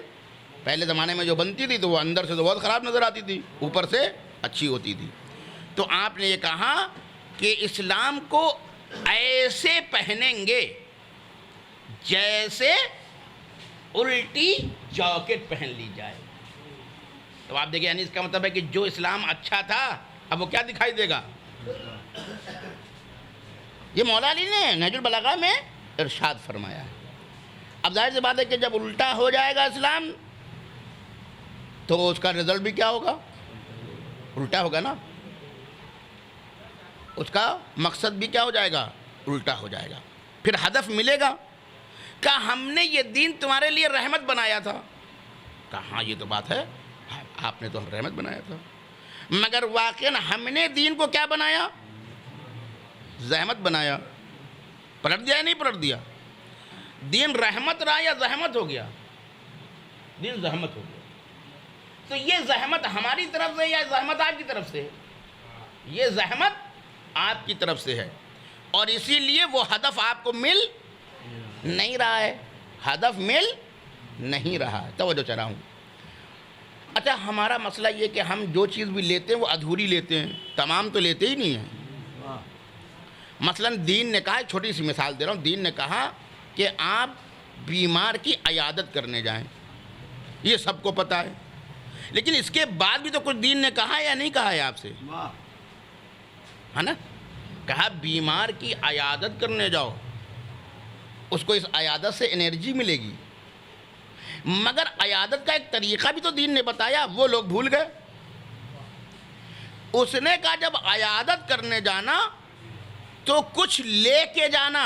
پہلے زمانے میں جو بنتی تھی تو وہ اندر سے تو بہت خراب نظر آتی تھی، اوپر سے اچھی ہوتی تھی۔ تو آپ نے یہ کہا کہ اسلام کو ایسے پہنیں گے جیسے الٹی جاکٹ پہن لی جائے۔ تو آپ دیکھیں، یعنی اس کا مطلب ہے کہ جو اسلام اچھا تھا اب وہ کیا دکھائی دے گا؟ یہ مولا علی نے نہج البلاغہ میں ارشاد فرمایا ہے۔ اب ظاہر سی بات ہے کہ جب الٹا ہو جائے گا اسلام تو اس کا رزلٹ بھی کیا ہوگا؟ الٹا ہوگا نا، اس کا مقصد بھی کیا ہو جائے گا؟ الٹا ہو جائے گا۔ پھر ہدف ملے گا، کہا ہم نے یہ دین تمہارے لیے رحمت بنایا تھا، کہا ہاں یہ تو بات ہے، آپ نے تو رحمت بنایا تھا، مگر واقعاً ہم نے دین کو کیا بنایا؟ زحمت بنایا۔ پلٹ دیا یا نہیں پلٹ دیا؟ دین رحمت رہا یا زحمت ہو گیا؟ دین زحمت ہو گیا۔ تو یہ زحمت ہماری طرف سے یا زحمت آپ کی طرف سے؟ یہ زحمت آپ کی طرف سے ہے، اور اسی لیے وہ ہدف آپ کو مل نہیں رہا ہے، ہدف مل نہیں رہا ہے۔ توجہ چاہ رہا ہوں۔ اچھا، ہمارا مسئلہ یہ کہ ہم جو چیز بھی لیتے ہیں وہ ادھوری لیتے ہیں، تمام تو لیتے ہی نہیں ہیں۔ مثلا دین نے کہا، ایک چھوٹی سی مثال دے رہا ہوں، دین نے کہا کہ آپ بیمار کی عیادت کرنے جائیں، یہ سب کو پتہ ہے، لیکن اس کے بعد بھی تو کچھ دین نے کہا یا نہیں کہا ہے آپ سے؟ ہے نا؟ کہا بیمار کی عیادت کرنے جاؤ، اس کو اس عیادت سے انرجی ملے گی، مگر عیادت کا ایک طریقہ بھی تو دین نے بتایا، وہ لوگ بھول گئے۔ اس نے کہا جب عیادت کرنے جانا تو کچھ لے کے جانا۔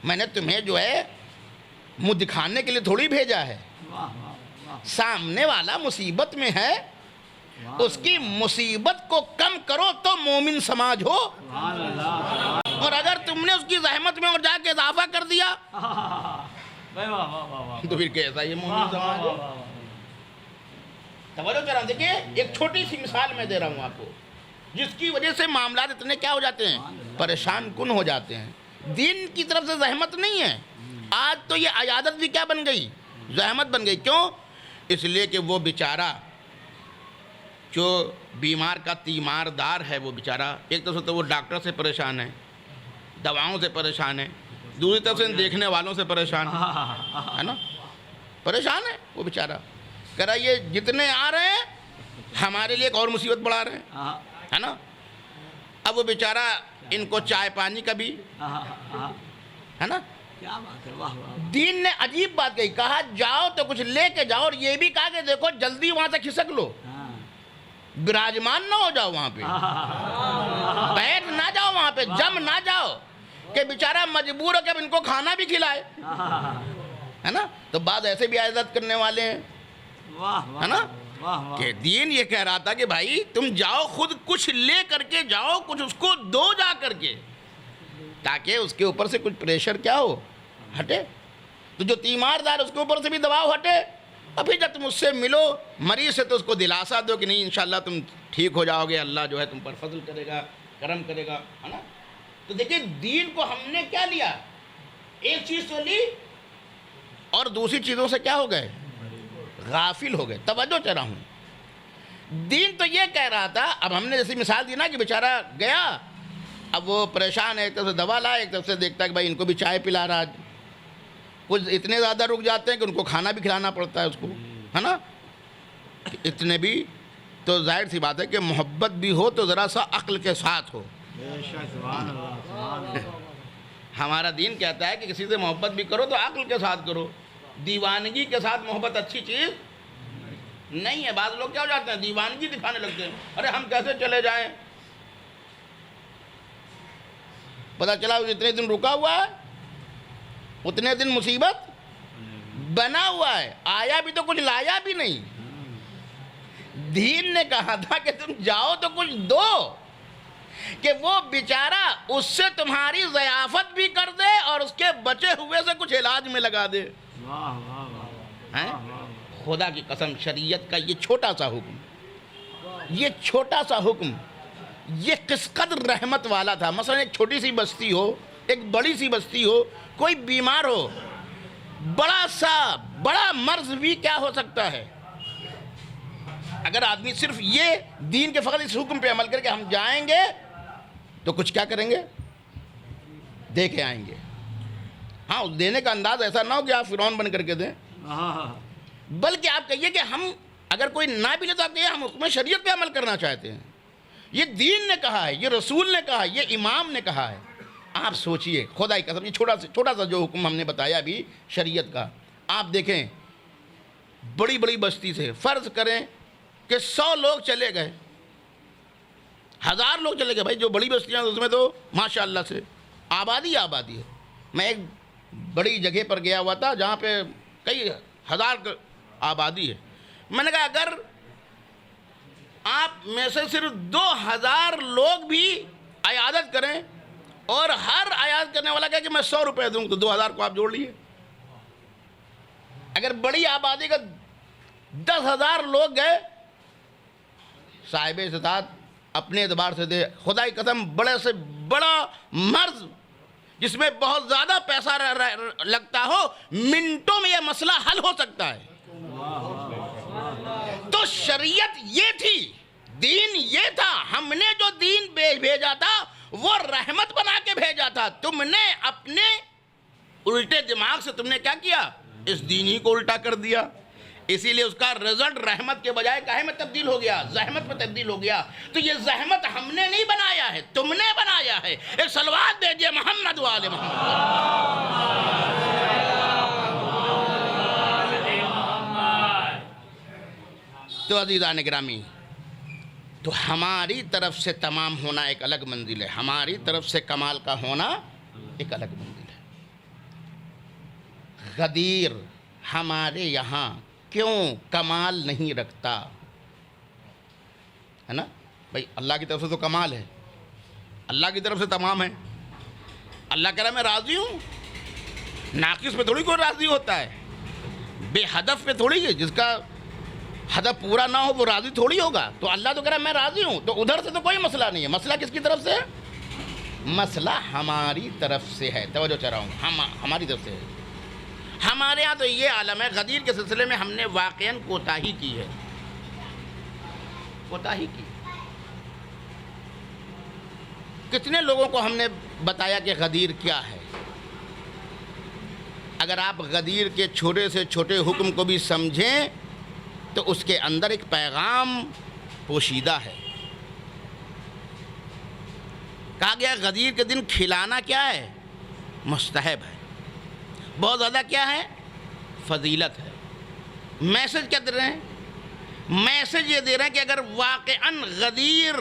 میں نے تمہیں جو ہے منہ دکھانے کے لیے تھوڑی بھیجا ہے، سامنے والا مصیبت میں ہے، اس کی مصیبت کو کم کرو تو مومن سماج ہو، اور اگر تم نے اس کی زحمت میں اور جا کے اضافہ کر دیا تو پھر کیسا یہ مومن سماج ہو؟ توجہ کر رہا ہوں۔ دیکھیے ایک چھوٹی سی مثال میں دے رہا ہوں آپ کو، جس کی وجہ سے معاملات اتنے کیا ہو جاتے ہیں؟ پریشان کن ہو جاتے ہیں۔ دین کی طرف سے زحمت نہیں ہے، آج تو یہ عیادت بھی کیا بن گئی؟ زحمت بن گئی۔ کیوں؟ اس لیے کہ وہ بیچارہ جو بیمار کا تیماردار ہے، وہ بیچارہ ایک طرف سے تو وہ ڈاکٹر سے پریشان ہے، دواؤں سے پریشان ہے، دوسری طرف سے دیکھنے والوں سے پریشان ہے نا، پریشان ہے وہ بیچارہ۔ کہہ رہا یہ جتنے آ رہے ہیں ہمارے لیے ایک اور مصیبت بڑھا رہے ہیں، ہے نا۔ اب وہ بیچارہ ان کو چائے پانی کا بھی ہے نا۔ دین نے عجیب بات کہی، کہا جاؤ تو کچھ لے کے جاؤ، اور یہ بھی کہا کہ دیکھو جلدی وہاں سے کھسک لو، براجمان نہ ہو جاؤ وہاں پہ، بیٹھ نہ جاؤ وہاں پہ، جم نہ جاؤ کہ بیچارہ مجبور ہو کہ اب ان کو کھانا بھی کھلائے، ہے نا۔ تو بعض ایسے بھی عیادت کرنے والے ہیں، ہے نا، کہ دین یہ کہہ رہا تھا کہ بھائی تم جاؤ، خود کچھ لے کر کے جاؤ، کچھ اس کو دو جا کر کے، تاکہ اس کے اوپر سے کچھ پریشر کیا ہو، ہٹے۔ تو جو تیماردار اس کے اوپر سے بھی دباؤ ہٹے، اور پھر جب تم اس سے ملو مریض سے تو اس کو دلاسا دو کہ نہیں انشاءاللہ تم ٹھیک ہو جاؤ گے، اللہ جو ہے تم پر فضل کرے گا، کرم کرے گا، ہے نا۔ تو دیکھیں دین کو ہم نے کیا لیا، ایک چیز تو لی اور دوسری چیزوں سے کیا ہو گئے؟ غافل ہو گئے۔ توجہ چاہ رہا ہوں۔ دین تو یہ کہہ رہا تھا، اب ہم نے جیسی مثال دی نا کہ بیچارہ گیا، اب وہ پریشان ہے، ایک طرف سے دوا لائے، ایک طرف سے دیکھتا ہے کہ بھائی ان کو بھی چائے پلا رہا، کچھ اتنے زیادہ رک جاتے ہیں کہ ان کو کھانا بھی کھلانا پڑتا ہے اس کو، ہے نا۔ اتنے بھی تو ظاہر سی بات ہے کہ محبت بھی ہو تو ذرا سا عقل کے ساتھ ہو۔ ہمارا دین کہتا ہے کہ کسی سے محبت بھی کرو تو عقل کے ساتھ کرو، دیوانگی کے ساتھ محبت اچھی چیز نہیں ہے۔ بعض لوگ کیا ہو جاتے ہیں، دیوانگی دکھانے لگتے ہیں، ارے ہم کیسے چلے جائیں، پتہ چلا اتنے دن رکا ہوا ہے، اتنے دن مصیبت بنا ہوا ہے، آیا بھی تو کچھ لایا بھی نہیں۔ دین نے کہا تھا کہ تم جاؤ تو کچھ دو، کہ وہ بیچارہ اس سے تمہاری ضیافت بھی کر دے اور اس کے بچے ہوئے سے کچھ علاج میں لگا دے۔ خدا کی قسم، شریعت کا یہ چھوٹا سا حکم، یہ چھوٹا سا حکم، یہ کس قدر رحمت والا تھا۔ مثلا ایک چھوٹی سی بستی ہو، ایک بڑی سی بستی ہو, کوئی بیمار ہو, بڑا مرض بھی کیا ہو سکتا ہے. اگر آدمی صرف یہ دین کے فقط اس حکم پہ عمل کر کے ہم جائیں گے تو کچھ کیا کریں گے, دے کے آئیں گے. ہاں, دینے کا انداز ایسا نہ ہو کہ آپ فرعون بن کر کے دیں, بلکہ آپ کہیے کہ ہم اگر کوئی نہ بھی لے تو آپ کہیے ہم حکم شریعت پہ عمل کرنا چاہتے ہیں. یہ دین نے کہا ہے, یہ رسول نے کہا ہے, یہ امام نے کہا ہے. آپ سوچئے, خدا کی قسم, یہ چھوٹا سا جو حکم ہم نے بتایا ابھی شریعت کا, آپ دیکھیں بڑی بڑی بستی سے فرض کریں کہ 100 لوگ چلے گئے, 1000 لوگ چلے گئے. بھائی جو بڑی بستیاں اس میں تو ماشاء اللہ سے آبادی ہے. میں ایک بڑی جگہ پر گیا ہوا تھا جہاں پہ کئی 1000 آبادی ہے. میں نے کہا اگر آپ میں سے صرف 2000 لوگ بھی عیادت کریں اور ہر عیادت کرنے والا کہے کہ میں 100 روپے دوں تو 2000 کو آپ جوڑ لیے. اگر بڑی آبادی کا 10,000 لوگ گئے, صاحب استطاعت اپنے اعتبار سے دے, خدا کی قسم بڑے سے بڑا مرض جس میں بہت زیادہ پیسہ لگتا ہو, منٹوں میں یہ مسئلہ حل ہو سکتا ہے. تو شریعت یہ تھی, دین یہ تھا. ہم نے جو دین بھیجا تھا وہ رحمت بنا کے بھیجا تھا. تم نے اپنے الٹے دماغ سے تم نے کیا کیا, اس دین ہی کو الٹا کر دیا. اسی لیے اس کا رزلٹ رحمت کے بجائے کاہے میں تبدیل ہو گیا, زحمت میں تبدیل ہو گیا. تو یہ زحمت ہم نے نہیں بنایا ہے, تم نے بنایا ہے. ایک صلوات دیجئے محمد و آل محمد. تو عزیزان گرامی, تو ہماری طرف سے تمام ہونا ایک الگ منزل ہے, ہماری طرف سے کمال کا ہونا ایک الگ منزل ہے. غدیر ہمارے یہاں کیوں کمال نہیں رکھتا ہے نا بھائی. اللہ کی طرف سے تو کمال ہے, اللہ کی طرف سے تمام ہے. اللہ کہہ رہا میں راضی ہوں, ناقص پہ تھوڑی کوئی راضی ہوتا ہے, بے ہدف پہ تھوڑی, جس کا ہدف پورا نہ ہو وہ راضی تھوڑی ہوگا. تو اللہ تو کہہ رہا ہے میں راضی ہوں, تو ادھر سے تو کوئی مسئلہ نہیں ہے. مسئلہ کس کی طرف سے ہے, مسئلہ ہماری طرف سے ہے. توجہ چاہ رہا ہوں, ہماری طرف سے ہے. ہمارے ہاں تو یہ عالم ہے, غدیر کے سلسلے میں ہم نے واقعاً کوتاہی کی ہے, کوتاہی کی. کتنے لوگوں کو ہم نے بتایا کہ غدیر کیا ہے. اگر آپ غدیر کے چھوٹے سے چھوٹے حکم کو بھی سمجھیں تو اس کے اندر ایک پیغام پوشیدہ ہے. کہا گیا غدیر کے دن کھلانا کیا ہے, مستحب ہے. بہت زیادہ کیا ہے, فضیلت ہے. میسج کیا دے رہے ہیں, میسج یہ دے رہے ہیں کہ اگر واقعاً غدیر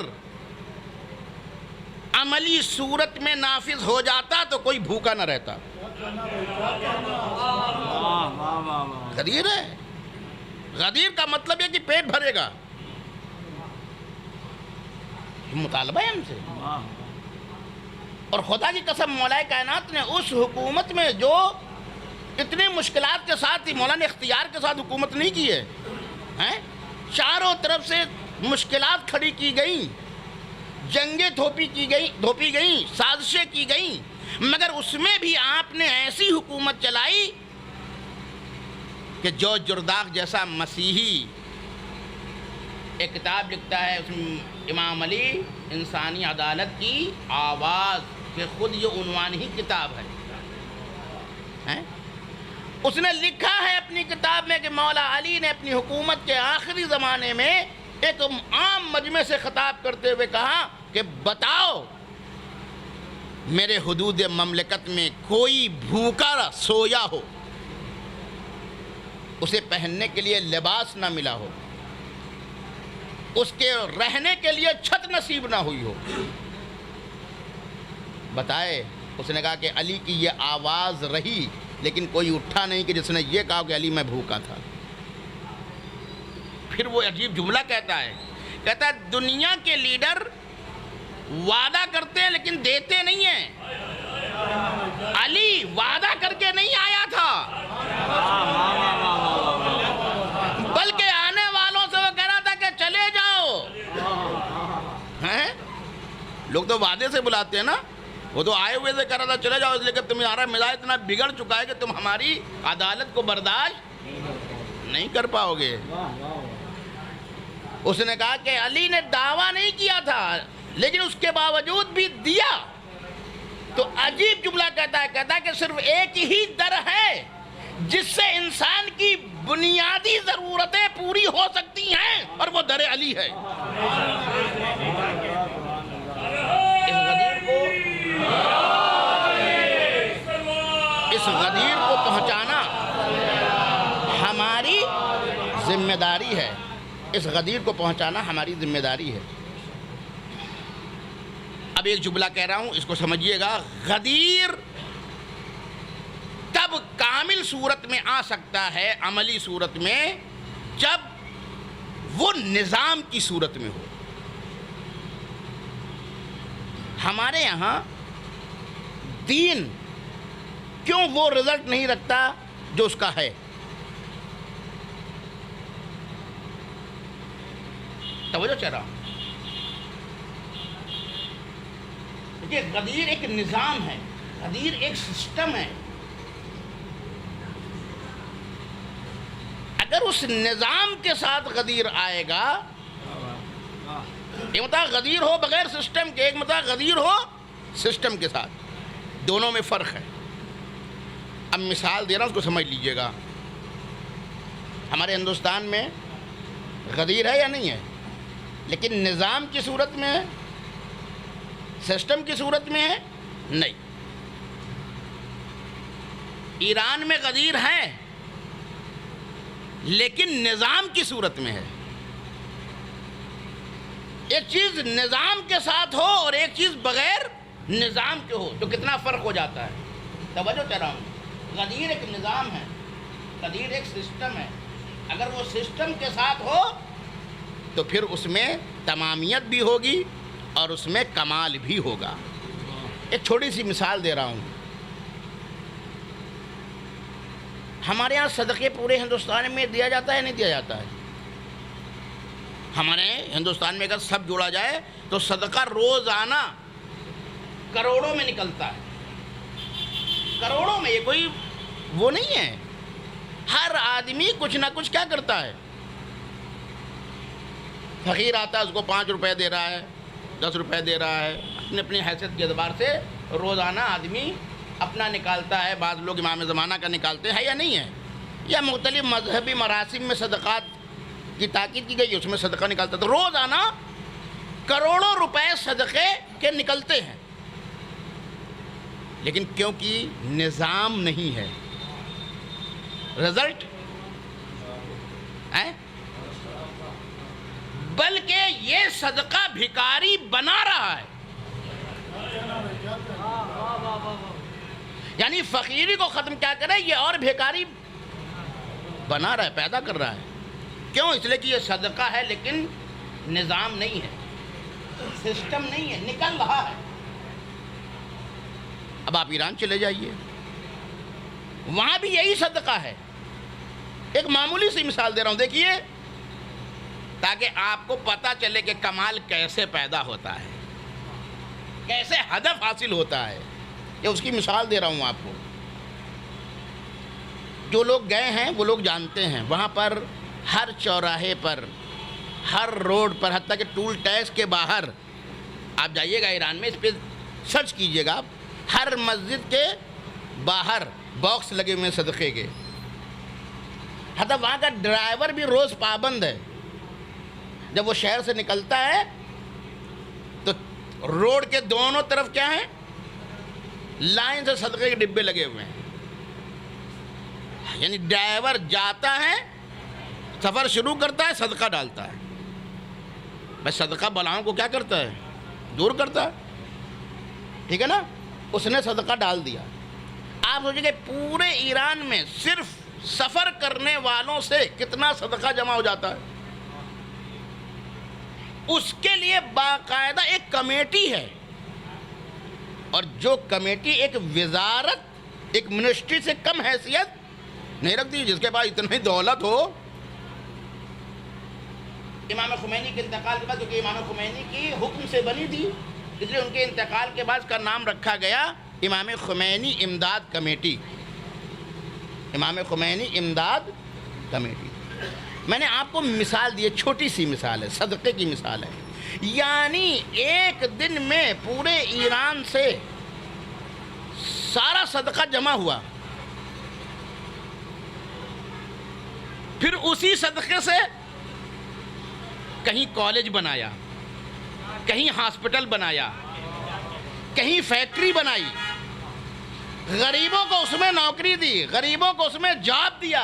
عملی صورت میں نافذ ہو جاتا تو کوئی بھوکا نہ رہتا. غدیر ہے, غدیر کا مطلب یہ کہ پیٹ بھرے گا. مطالبہ ہے ہم سے. اور خدا کی قسم مولا کائنات نے اس حکومت میں جو اتنی مشکلات کے ساتھ تھی, مولا نے اختیار کے ساتھ حکومت نہیں کی ہے. چاروں طرف سے مشکلات کھڑی کی گئیں, جنگیں دھوپی گئیں, سازشیں کی گئیں, مگر اس میں بھی آپ نے ایسی حکومت چلائی کہ جو جرداغ جیسا مسیحی ایک کتاب لکھتا ہے, اس میں امام علی انسانی عدالت کی آواز, کہ خود یہ عنوان ہی کتاب ہے. اس نے لکھا ہے اپنی کتاب میں کہ مولا علی نے اپنی حکومت کے آخری زمانے میں ایک عام مجمع سے خطاب کرتے ہوئے کہا کہ بتاؤ میرے حدود مملکت میں کوئی بھوکا سویا ہو, اسے پہننے کے لیے لباس نہ ملا ہو, اس کے رہنے کے لیے چھت نصیب نہ ہوئی ہو. بتائے. اس نے کہا کہ علی کی یہ آواز رہی, لیکن کوئی اٹھا نہیں کہ جس نے یہ کہا کہ علی میں بھوکا تھا. پھر وہ عجیب جملہ کہتا ہے دنیا کے لیڈر وعدہ کرتے ہیں لیکن دیتے نہیں ہیں. علی وعدہ کر کے نہیں آیا تھا, بلکہ آنے والوں سے وہ کہہ رہا تھا کہ چلے جاؤ. لوگ تو وعدے سے بلاتے ہیں نا, وہ تو آئے ہوئے سے کر رہا تھا چلے جاؤ، اس لیے کہ تمہارا مزاج اتنا بگڑ چکا ہے کہ تم ہماری عدالت کو برداشت نہیں کر پاؤ گے۔ اس نے کہا کہ علی نے دعویٰ نہیں کیا تھا لیکن اس کے باوجود بھی دیا۔ تو عجیب جملہ کہتا ہے کہ صرف ایک ہی در ہے جس سے انسان کی بنیادی ضرورتیں پوری ہو سکتی ہیں، اور وہ در علی ہے۔ اس غدیر کو پہنچانا ہماری ذمہ داری ہے، اس غدیر کو پہنچانا ہماری ذمہ داری ہے۔ اب ایک جملہ کہہ رہا ہوں، اس کو سمجھیے گا۔ غدیر تب کامل صورت میں آ سکتا ہے، عملی صورت میں، جب وہ نظام کی صورت میں ہو۔ ہمارے یہاں دین کیوں وہ رزلٹ نہیں رکھتا جو اس کا ہے؟ توجہ چاہ رہا ہوں۔ دیکھیے، غدیر ایک نظام ہے، غدیر ایک سسٹم ہے۔ اگر اس نظام کے ساتھ غدیر آئے گا، ایک مطلب غدیر ہو بغیر سسٹم کے، ایک مطلب غدیر ہو سسٹم کے ساتھ، دونوں میں فرق ہے۔ اب مثال دے رہا ہوں، اس کو سمجھ لیجئے گا۔ ہمارے ہندوستان میں غدیر ہے یا نہیں ہے؟ لیکن نظام کی صورت میں ہے، سسٹم کی صورت میں ہے نہیں۔ ایران میں غدیر ہے لیکن نظام کی صورت میں ہے۔ ایک چیز نظام کے ساتھ ہو اور ایک چیز بغیر نظام کے ہو تو کتنا فرق ہو جاتا ہے۔ توجہ کر رہا ہوں۔ غدیر ایک نظام ہے، غدیر ایک سسٹم ہے۔ اگر وہ سسٹم کے ساتھ ہو تو پھر اس میں تمامیت بھی ہوگی اور اس میں کمال بھی ہوگا۔ ایک چھوٹی سی مثال دے رہا ہوں۔ ہمارے ہاں صدقے پورے ہندوستان میں دیا جاتا ہے نہیں دیا جاتا ہے؟ ہمارے ہندوستان میں اگر سب جوڑا جائے تو صدقہ روزانہ کروڑوں میں نکلتا ہے، کروڑوں میں۔ یہ کوئی وہ نہیں ہے، ہر آدمی کچھ نہ کچھ کیا کرتا ہے۔ فقیر آتا ہے، اس کو 5 روپے دے رہا ہے، 10 روپے دے رہا ہے، اپنی اپنی حیثیت کے اعتبار سے روزانہ آدمی اپنا نکالتا ہے۔ بعض لوگ امام زمانہ کا نکالتے ہیں یا نہیں ہے، یا مختلف مذہبی مراسم میں صدقات کی تاکید کی گئی، اس میں صدقہ نکالتا ہے۔ تو روزانہ کروڑوں روپے صدقے کے نکلتے ہیں، لیکن کیونکہ نظام نہیں ہے، رزلٹ ہے، بلکہ یہ صدقہ بھکاری بنا رہا ہے۔ یعنی فقیری کو ختم کیا کرے، یہ اور بھکاری بنا رہا ہے، پیدا کر رہا ہے۔ کیوں؟ اس لیے کہ یہ صدقہ ہے لیکن نظام نہیں ہے، سسٹم نہیں ہے، نکل رہا ہے۔ اب آپ ایران چلے جائیے، وہاں بھی یہی صدقہ ہے۔ ایک معمولی سی مثال دے رہا ہوں، دیکھیے، تاکہ آپ کو پتہ چلے کہ کمال کیسے پیدا ہوتا ہے، کیسے ہدف حاصل ہوتا ہے۔ یہ اس کی مثال دے رہا ہوں آپ کو۔ جو لوگ گئے ہیں وہ لوگ جانتے ہیں، وہاں پر ہر چوراہے پر، ہر روڈ پر، حتیٰ کہ ٹول ٹیکس کے باہر، آپ جائیے گا ایران میں، اس پہ سرچ کیجئے گا، ہر مسجد کے باہر باکس لگے ہوئے ہیں صدقے کے۔ حتیٰ وہاں کا ڈرائیور بھی روز پابند ہے، جب وہ شہر سے نکلتا ہے تو روڈ کے دونوں طرف کیا ہیں، لائن سے صدقے کے ڈبے لگے ہوئے ہیں۔ یعنی ڈرائیور جاتا ہے، سفر شروع کرتا ہے، صدقہ ڈالتا ہے۔ بس صدقہ بلاؤں کو کیا کرتا ہے، دور کرتا ہے، ٹھیک ہے نا۔ اس نے صدقہ ڈال دیا۔ آپ سوچیں کہ پورے ایران میں صرف سفر کرنے والوں سے کتنا صدقہ جمع ہو جاتا ہے۔ اس کے لیے باقاعدہ ایک کمیٹی ہے، اور جو کمیٹی ایک وزارت، ایک منسٹری سے کم حیثیت نہیں رکھتی۔ جس کے پاس اتنی دولت ہو، امام خمینی کے انتقال کے بعد، کیونکہ امام خمینی کی حکم سے بنی تھی، اس لیے ان کے انتقال کے بعد اس کا نام رکھا گیا امام خمینی امداد کمیٹی، امام خمینی امداد کمیٹی۔ میں نے آپ کو مثال دی، چھوٹی سی مثال ہے، صدقے کی مثال ہے، یعنی ایک دن میں پورے ایران سے سارا صدقہ جمع ہوا، پھر اسی صدقے سے کہیں کالج بنایا، کہیں ہاسپٹل بنایا، کہیں فیکٹری بنائی، غریبوں کو اس میں نوکری دی، غریبوں کو اس میں جاب دیا۔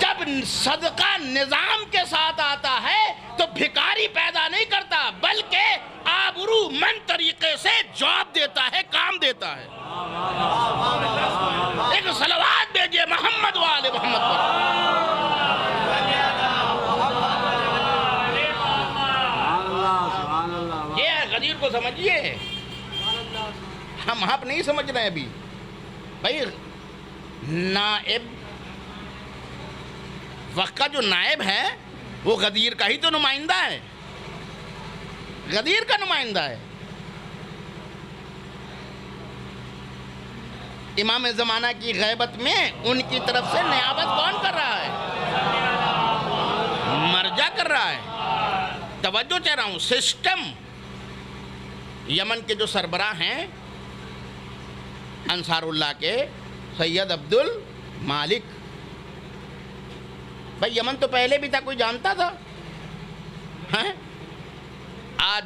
جب صدقہ نظام کے ساتھ آتا ہے تو بھکاری پیدا نہیں کرتا، بلکہ آبرو مند طریقے سے جاب دیتا ہے، کام دیتا ہے۔ ایک صلوات بھیجئے محمد و آل محمد پر۔ یہ غدیر کو سمجھیے، ہم آپ نہیں سمجھ رہے ابھی بھائی۔ نائب وقت کا جو نائب ہے وہ غدیر کا ہی تو نمائندہ ہے، غدیر کا نمائندہ ہے۔ امام زمانہ کی غیبت میں ان کی طرف سے نیابت کون کر رہا ہے؟ مرجع کر رہا ہے۔ توجہ چاہ رہا ہوں، سسٹم یمن کے جو سربراہ ہیں انصار اللہ کے سید عبد المالک، بھائی یمن تو پہلے بھی تھا، کوئی جانتا تھا؟ آج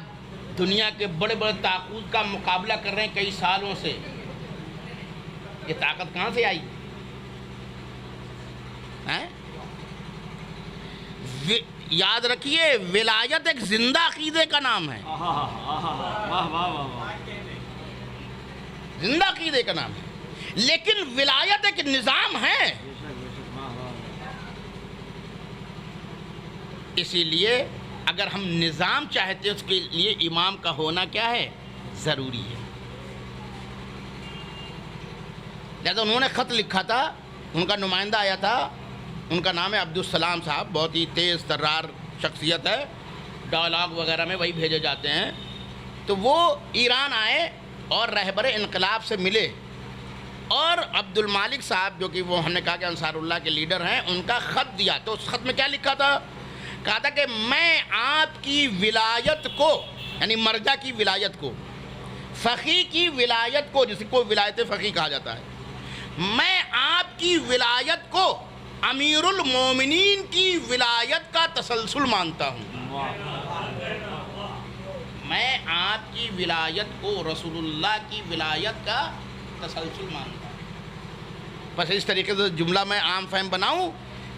دنیا کے بڑے بڑے طاقت کا مقابلہ کر رہے ہیں کئی سالوں سے، یہ طاقت کہاں سے آئی؟ یاد رکھیے، ولایت ایک زندہ عقیدے کا نام ہے، زندہ عقیدے کا نام ہے، لیکن ولایت ایک نظام ہے۔ اسی لیے اگر ہم نظام چاہتے ہیں، اس کے لیے امام کا ہونا کیا ہے؟ ضروری ہے۔ لہذا انہوں نے خط لکھا تھا، ان کا نمائندہ آیا تھا، ان کا نام ہے عبدالسلام صاحب، بہت ہی تیز ترار شخصیت ہے، ڈائلاگ وغیرہ میں وہی بھیجے جاتے ہیں۔ تو وہ ایران آئے اور رہبر انقلاب سے ملے، اور عبد المالک صاحب جو کہ وہ ہم نے کہا کہ انصار اللہ کے لیڈر ہیں، ان کا خط دیا۔ تو اس خط میں کیا لکھا تھا؟ کہا تھا کہ میں آپ کی ولایت کو، یعنی مرجع کی ولایت کو، فقیہ کی ولایت کو، جس کو ولایت فقیہ کہا جاتا ہے، میں آپ کی ولایت کو امیر المومنین کی ولایت کا تسلسل مانتا ہوں۔ میں آپ کی ولایت کو رسول اللہ کی ولایت کا تسلسل مانتا ہوں۔ بس اس طریقے سے جملہ میں عام فہم بناؤں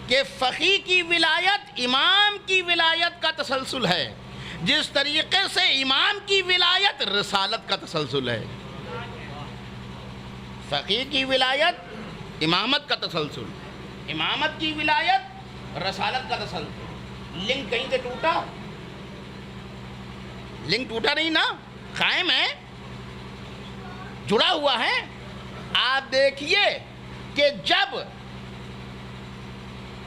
کہ فقیہ کی ولایت امام کی ولایت کا تسلسل ہے، جس طریقے سے امام کی ولایت رسالت کا تسلسل ہے۔ فقیہ کی ولایت امامت کا تسلسل، امامت کی ولایت رسالت کا تسلسل۔ لنک کہیں سے ٹوٹا؟ لنک ٹوٹا نہیں نا، قائم ہے، جڑا ہوا ہے۔ آپ دیکھیے کہ جب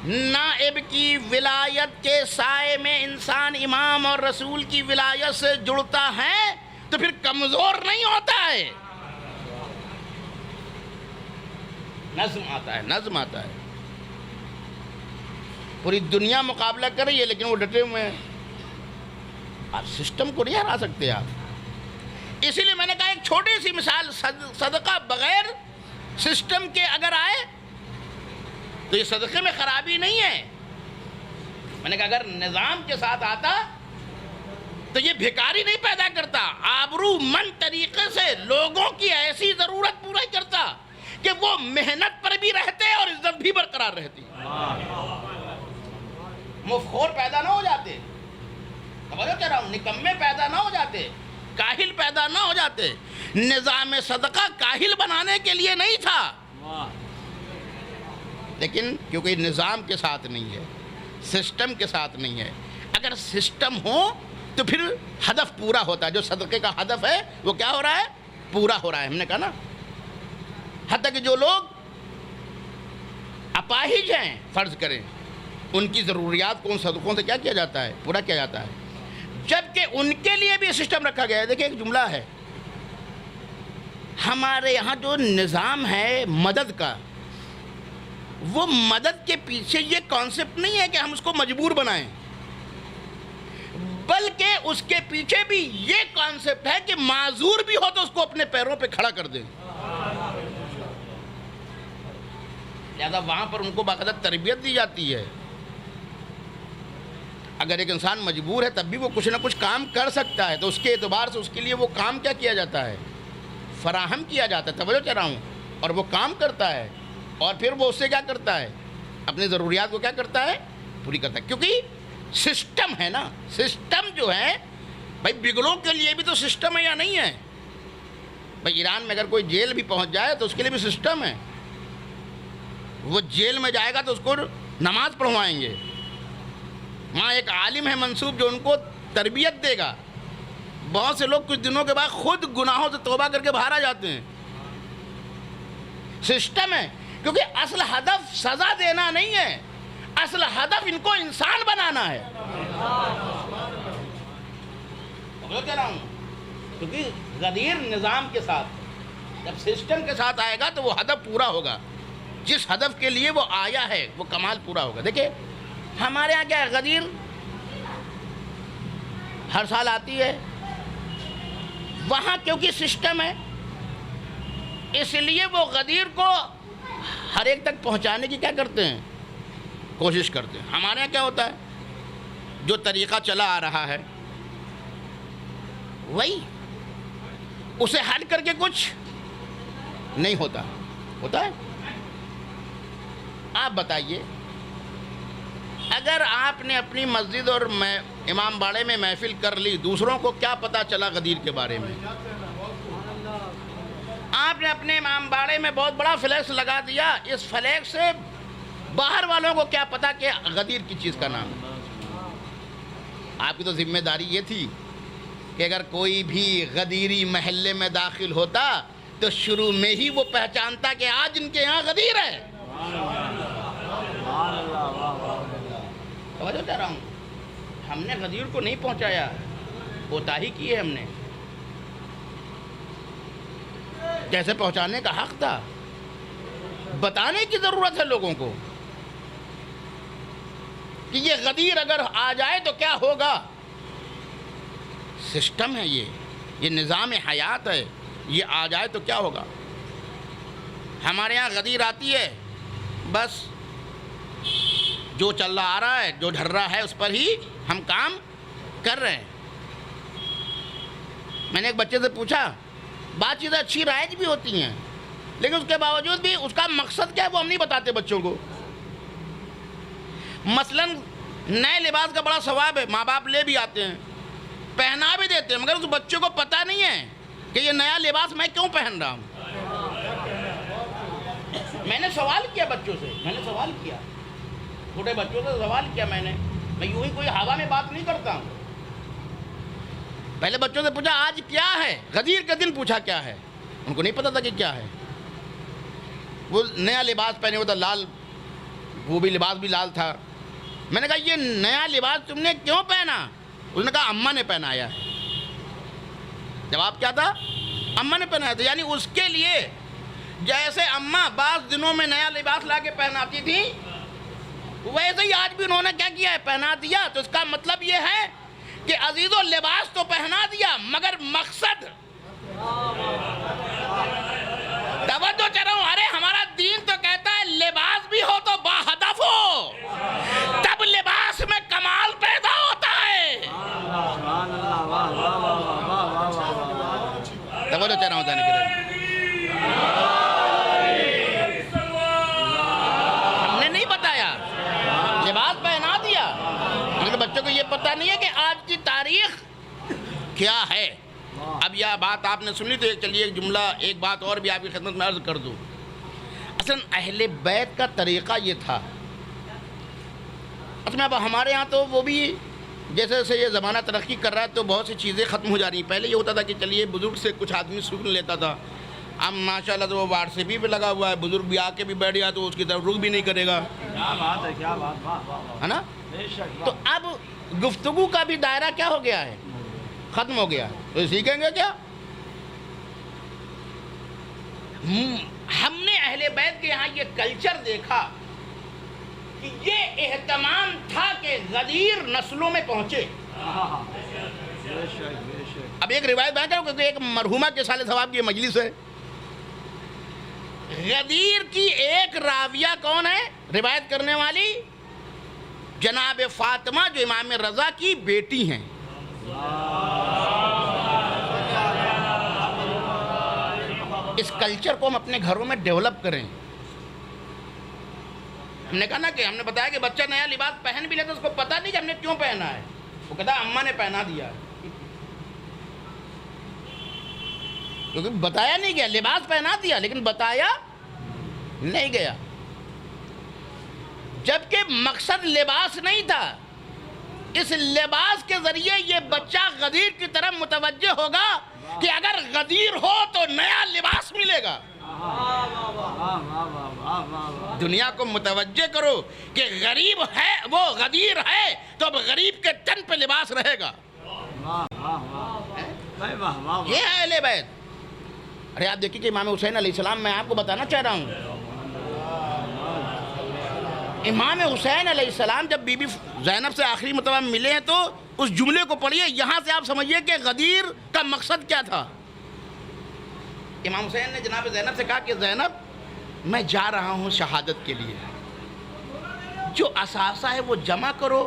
نائب کی ولایت کے سائے میں انسان امام اور رسول کی ولایت سے جڑتا ہے تو پھر کمزور نہیں ہوتا ہے، نظم آتا ہے، نظم آتا ہے۔ پوری دنیا مقابلہ کر رہی ہے لیکن وہ ڈٹے ہوئے ہیں، آپ سسٹم کو نہیں ہرا سکتے آپ۔ اسی لیے میں نے کہا ایک چھوٹی سی مثال، صدقہ بغیر سسٹم کے اگر آئے تو یہ صدقے میں خرابی نہیں ہے۔ میں نے کہا اگر نظام کے ساتھ آتا تو یہ بھکاری نہیں پیدا کرتا، آبرو مند طریقے سے لوگوں کی ایسی ضرورت پورا کرتا کہ وہ محنت پر بھی رہتے اور عزت بھی برقرار رہتی، مفخور پیدا نہ ہو جاتے، سمجھو کہہ رہا ہوں، نکمے پیدا نہ ہو جاتے، کاہل پیدا نہ ہو جاتے۔ نظام صدقہ کاہل بنانے کے لیے نہیں تھا، لیکن کیونکہ نظام کے ساتھ نہیں ہے، سسٹم کے ساتھ نہیں ہے۔ اگر سسٹم ہو تو پھر ہدف پورا ہوتا ہے، جو صدقے کا ہدف ہے وہ کیا ہو رہا ہے؟ پورا ہو رہا ہے۔ ہم نے کہا نا، حتیٰ کہ جو لوگ اپاہج ہیں فرض کریں، ان کی ضروریات کو ان صدقوں سے کیا کیا جاتا ہے؟ پورا کیا جاتا ہے۔ جبکہ ان کے لیے بھی سسٹم رکھا گیا ہے. دیکھیں ایک جملہ ہے, ہمارے یہاں جو نظام ہے مدد کا, وہ مدد کے پیچھے یہ کانسیپٹ نہیں ہے کہ ہم اس کو مجبور بنائیں, بلکہ اس کے پیچھے بھی یہ کانسیپٹ ہے کہ معذور بھی ہو تو اس کو اپنے پیروں پہ کھڑا کر دیں. لہذا وہاں پر ان کو باقاعدہ تربیت دی جاتی ہے. اگر ایک انسان مجبور ہے تب بھی وہ کچھ نہ کچھ کام کر سکتا ہے, تو اس کے اعتبار سے اس کے لیے وہ کام کیا کیا جاتا ہے, فراہم کیا جاتا ہے. توجہ چاہ رہا ہوں. اور وہ کام کرتا ہے, اور پھر وہ اس سے کیا کرتا ہے, اپنی ضروریات کو کیا کرتا ہے, پوری کرتا ہے. کیونکہ سسٹم ہے نا, سسٹم جو ہے بھائی بگڑوں کے لیے بھی تو سسٹم ہے یا نہیں ہے. بھائی ایران میں اگر کوئی جیل بھی پہنچ جائے تو اس کے لیے بھی سسٹم ہے. وہ جیل میں جائے گا تو اس کو نماز پڑھوائیں گے, وہاں ایک عالم ہے منصوب جو ان کو تربیت دے گا. بہت سے لوگ کچھ دنوں کے بعد خود گناہوں سے توبہ کر کے باہر آ جاتے ہیں. سسٹم ہے, کیونکہ اصل ہدف سزا دینا نہیں ہے, اصل ہدف ان کو انسان بنانا ہے. کہہ رہا ہوں کیونکہ غدیر نظام کے ساتھ جب سسٹم کے ساتھ آئے گا تو وہ ہدف پورا ہوگا, جس ہدف کے لیے وہ آیا ہے وہ کمال پورا ہوگا. دیکھیں ہمارے ہاں کیا ہے, غدیر ہر سال آتی ہے, وہاں کیونکہ سسٹم ہے اس لیے وہ غدیر کو ہر ایک تک پہنچانے کی کیا کرتے ہیں, کوشش کرتے ہیں. ہمارے یہاں کیا ہوتا ہے, جو طریقہ چلا آ رہا ہے وہی, اسے ہٹ کر کے کچھ نہیں ہوتا. ہوتا ہے. آپ بتائیے اگر آپ نے اپنی مسجد اور امام باڑے میں محفل کر لی, دوسروں کو کیا پتا چلا غدیر کے بارے میں؟ آپ نے اپنے امام باڑے میں بہت بڑا فلیکس لگا دیا, اس فلیکس سے باہر والوں کو کیا پتا کہ غدیر کی چیز کا نام ہے؟ آپ کی تو ذمہ داری یہ تھی کہ اگر کوئی بھی غدیری محلے میں داخل ہوتا تو شروع میں ہی وہ پہچانتا کہ آج ان کے یہاں غدیر ہے. توجہ چاہ رہا ہوں, ہم نے غدیر کو نہیں پہنچایا, کوتاہی کی ہے ہم نے. کیسے پہنچانے کا حق تھا, بتانے کی ضرورت ہے لوگوں کو کہ یہ غدیر اگر آ جائے تو کیا ہوگا. سسٹم ہے یہ نظام حیات ہے, یہ آ جائے تو کیا ہوگا. ہمارے یہاں غدیر آتی ہے, بس جو چل رہا آ رہا ہے, جو ڈھر رہا ہے اس پر ہی ہم کام کر رہے ہیں. میں نے ایک بچے سے پوچھا, بات چیزیں اچھی رائج بھی ہوتی ہیں لیکن اس کے باوجود بھی اس کا مقصد کیا ہے وہ ہم نہیں بتاتے بچوں کو. مثلا نئے لباس کا بڑا ثواب ہے, ماں باپ لے بھی آتے ہیں, پہنا بھی دیتے ہیں, مگر اس بچوں کو پتہ نہیں ہے کہ یہ نیا لباس میں کیوں پہن رہا ہوں. میں نے سوال کیا بچوں سے, چھوٹے بچوں سے سوال کیا میں یوں ہی کوئی ہوا میں بات نہیں کرتا ہوں. پہلے بچوں سے پوچھا آج کیا ہے, غدیر کے دن پوچھا کیا ہے, ان کو نہیں پتا تھا کہ کیا ہے. وہ نیا لباس پہنے ہوا تھا لال, وہ بھی لباس بھی لال تھا. میں نے کہا یہ نیا لباس تم نے کیوں پہنا؟ انہوں نے کہا اماں نے پہنایا ہے. جواب کیا تھا؟ اماں نے پہنایا تھا. یعنی اس کے لیے جیسے اماں بعض دنوں میں نیا لباس لا کے پہناتی تھی ویسے ہی آج بھی انہوں نے کیا کیا ہے, پہنا دیا. تو اس کا مطلب یہ ہے کہ عزیزو لباس تو پہنا دیا مگر مقصد توجہ چاہ رہا ہوں. ارے ہمارا دین تو کہتا ہے لباس بھی ہو تو با ہدف ہو, تب لباس میں کمال پیدا ہوتا ہے. توجہ چاہ رہا ہوں جانے کے لیے. ہم نے نہیں بتایا, لباس پہنا دیا, لیکن بچوں کو یہ پتہ نہیں ہے کہ آج کی تاریخ کیا ہے. اب یہ بات آپ نے سنی تو چلیے ایک جملہ, ایک بات اور بھی آپ کی خدمت میں عرض کر دوں. اصلا اہل بیت کا طریقہ یہ تھا. اصل اب ہمارے ہاں تو وہ بھی جیسے جیسے یہ زمانہ ترقی کر رہا ہے تو بہت سی چیزیں ختم ہو جا رہی ہیں. پہلے یہ ہوتا تھا کہ چلیے بزرگ سے کچھ آدمی سن لیتا تھا, اب ماشاءاللہ تو وہ WhatsApp پہ لگا ہوا ہے، بزرگ بھی آ کے بھی بیٹھ گیا تو اس کی طرف رخ بھی نہیں کرے گا، کیا بات ہے، کیا بات، واہ واہ واہ، ہے نا؟ بے شک، تو اب گفتگو کا بھی دائرہ کیا ہو گیا ہے، ختم ہو گیا، تو سیکھیں گے کیا؟ ہم نے اہل بیت کے یہاں یہ کلچر دیکھا کہ یہ اہتمام تھا کہ غدیر نسلوں میں پہنچے۔ بے شک بے شک، اب ایک روایت بیان کروں کیونکہ ایک مرحومہ کے سال ثواب کی مجلس ہے۔ غدیر کی ایک راویہ کون ہے روایت کرنے والی؟ جناب فاطمہ جو امام رضا کی بیٹی ہیں۔ اس کلچر کو ہم اپنے گھروں میں ڈیولپ کریں۔ ہم نے کہا نا کہ ہم نے بتایا کہ بچہ نیا لباس پہن بھی لیتا اس کو پتہ نہیں کہ ہم نے کیوں پہنا ہے، وہ کہتا ہے اماں نے پہنا دیا ہے، کیونکہ بتایا نہیں گیا، لباس پہنا دیا لیکن بتایا نہیں گیا، جبکہ مقصد لباس نہیں تھا۔ اس لباس کے ذریعے یہ بچہ غدیر کی طرف متوجہ ہوگا کہ اگر غدیر ہو تو نیا لباس ملے گا۔ دنیا کو متوجہ کرو کہ غریب ہے، وہ غدیر ہے تو اب غریب کے تن پہ لباس رہے گا۔ یہ ہے اہل بیت۔ ارے آپ دیکھیں کہ امام حسین علیہ السلام، میں آپ کو بتانا چاہ رہا ہوں، امام حسین علیہ السلام جب بی بی زینب سے آخری مرتبہ ملے ہیں تو اس جملے کو پڑھیے، یہاں سے آپ سمجھیے کہ غدیر کا مقصد کیا تھا۔ امام حسین نے جناب زینب سے کہا کہ زینب میں جا رہا ہوں شہادت کے لیے، جو اثاثہ ہے وہ جمع کرو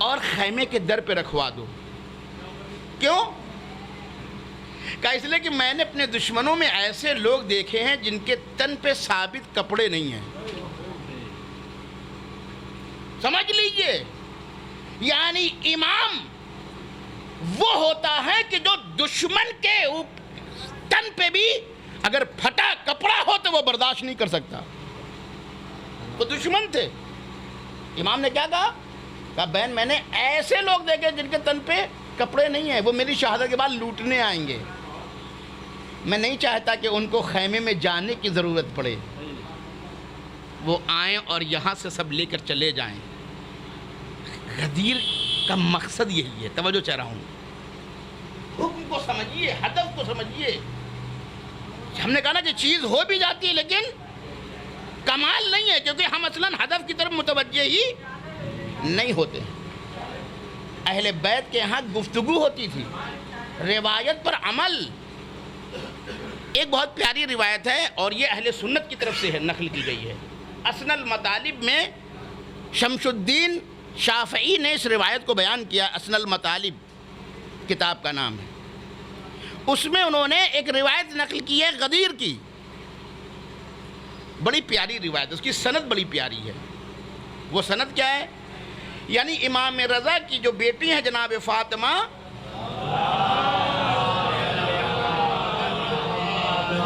اور خیمے کے در پہ رکھوا دو۔ کیوں؟ کہا اس لیے کہ میں نے اپنے دشمنوں میں ایسے لوگ دیکھے ہیں جن کے تن پہ ثابت کپڑے نہیں ہیں۔ سمجھ لیجئے، یعنی امام وہ ہوتا ہے کہ جو دشمن کے تن پہ بھی اگر پھٹا کپڑا ہو تو وہ برداشت نہیں کر سکتا۔ وہ دشمن تھے۔ امام نے کیا کہا؟ کہا بہن میں نے ایسے لوگ دیکھے جن کے تن پہ کپڑے نہیں ہیں، وہ میری شہادت کے بعد لوٹنے آئیں گے، میں نہیں چاہتا کہ ان کو خیمے میں جانے کی ضرورت پڑے، وہ آئیں اور یہاں سے سب لے کر چلے جائیں۔ غدیر کا مقصد یہی ہے، توجہ چاہ رہا ہوں، حکم کو سمجھیے، ہدف کو سمجھیے۔ ہم نے کہا نا کہ چیز ہو بھی جاتی ہے لیکن کمال نہیں ہے، کیونکہ ہم اصلاً ہدف کی طرف متوجہ ہی نہیں ہوتے۔ اہل بیت کے یہاں گفتگو ہوتی تھی، روایت پر عمل۔ ایک بہت پیاری روایت ہے اور یہ اہل سنت کی طرف سے ہے، نقل کی گئی ہے۔ اسن المطالب میں شمس الدین شافعی نے اس روایت کو بیان کیا، اسن المطالب کتاب کا نام ہے۔ اس میں انہوں نے ایک روایت نقل کی ہے غدیر کی، بڑی پیاری روایت، اس کی سند بڑی پیاری ہے۔ وہ سند کیا ہے؟ یعنی امام رضا کی جو بیٹی ہیں جناب فاطمہ،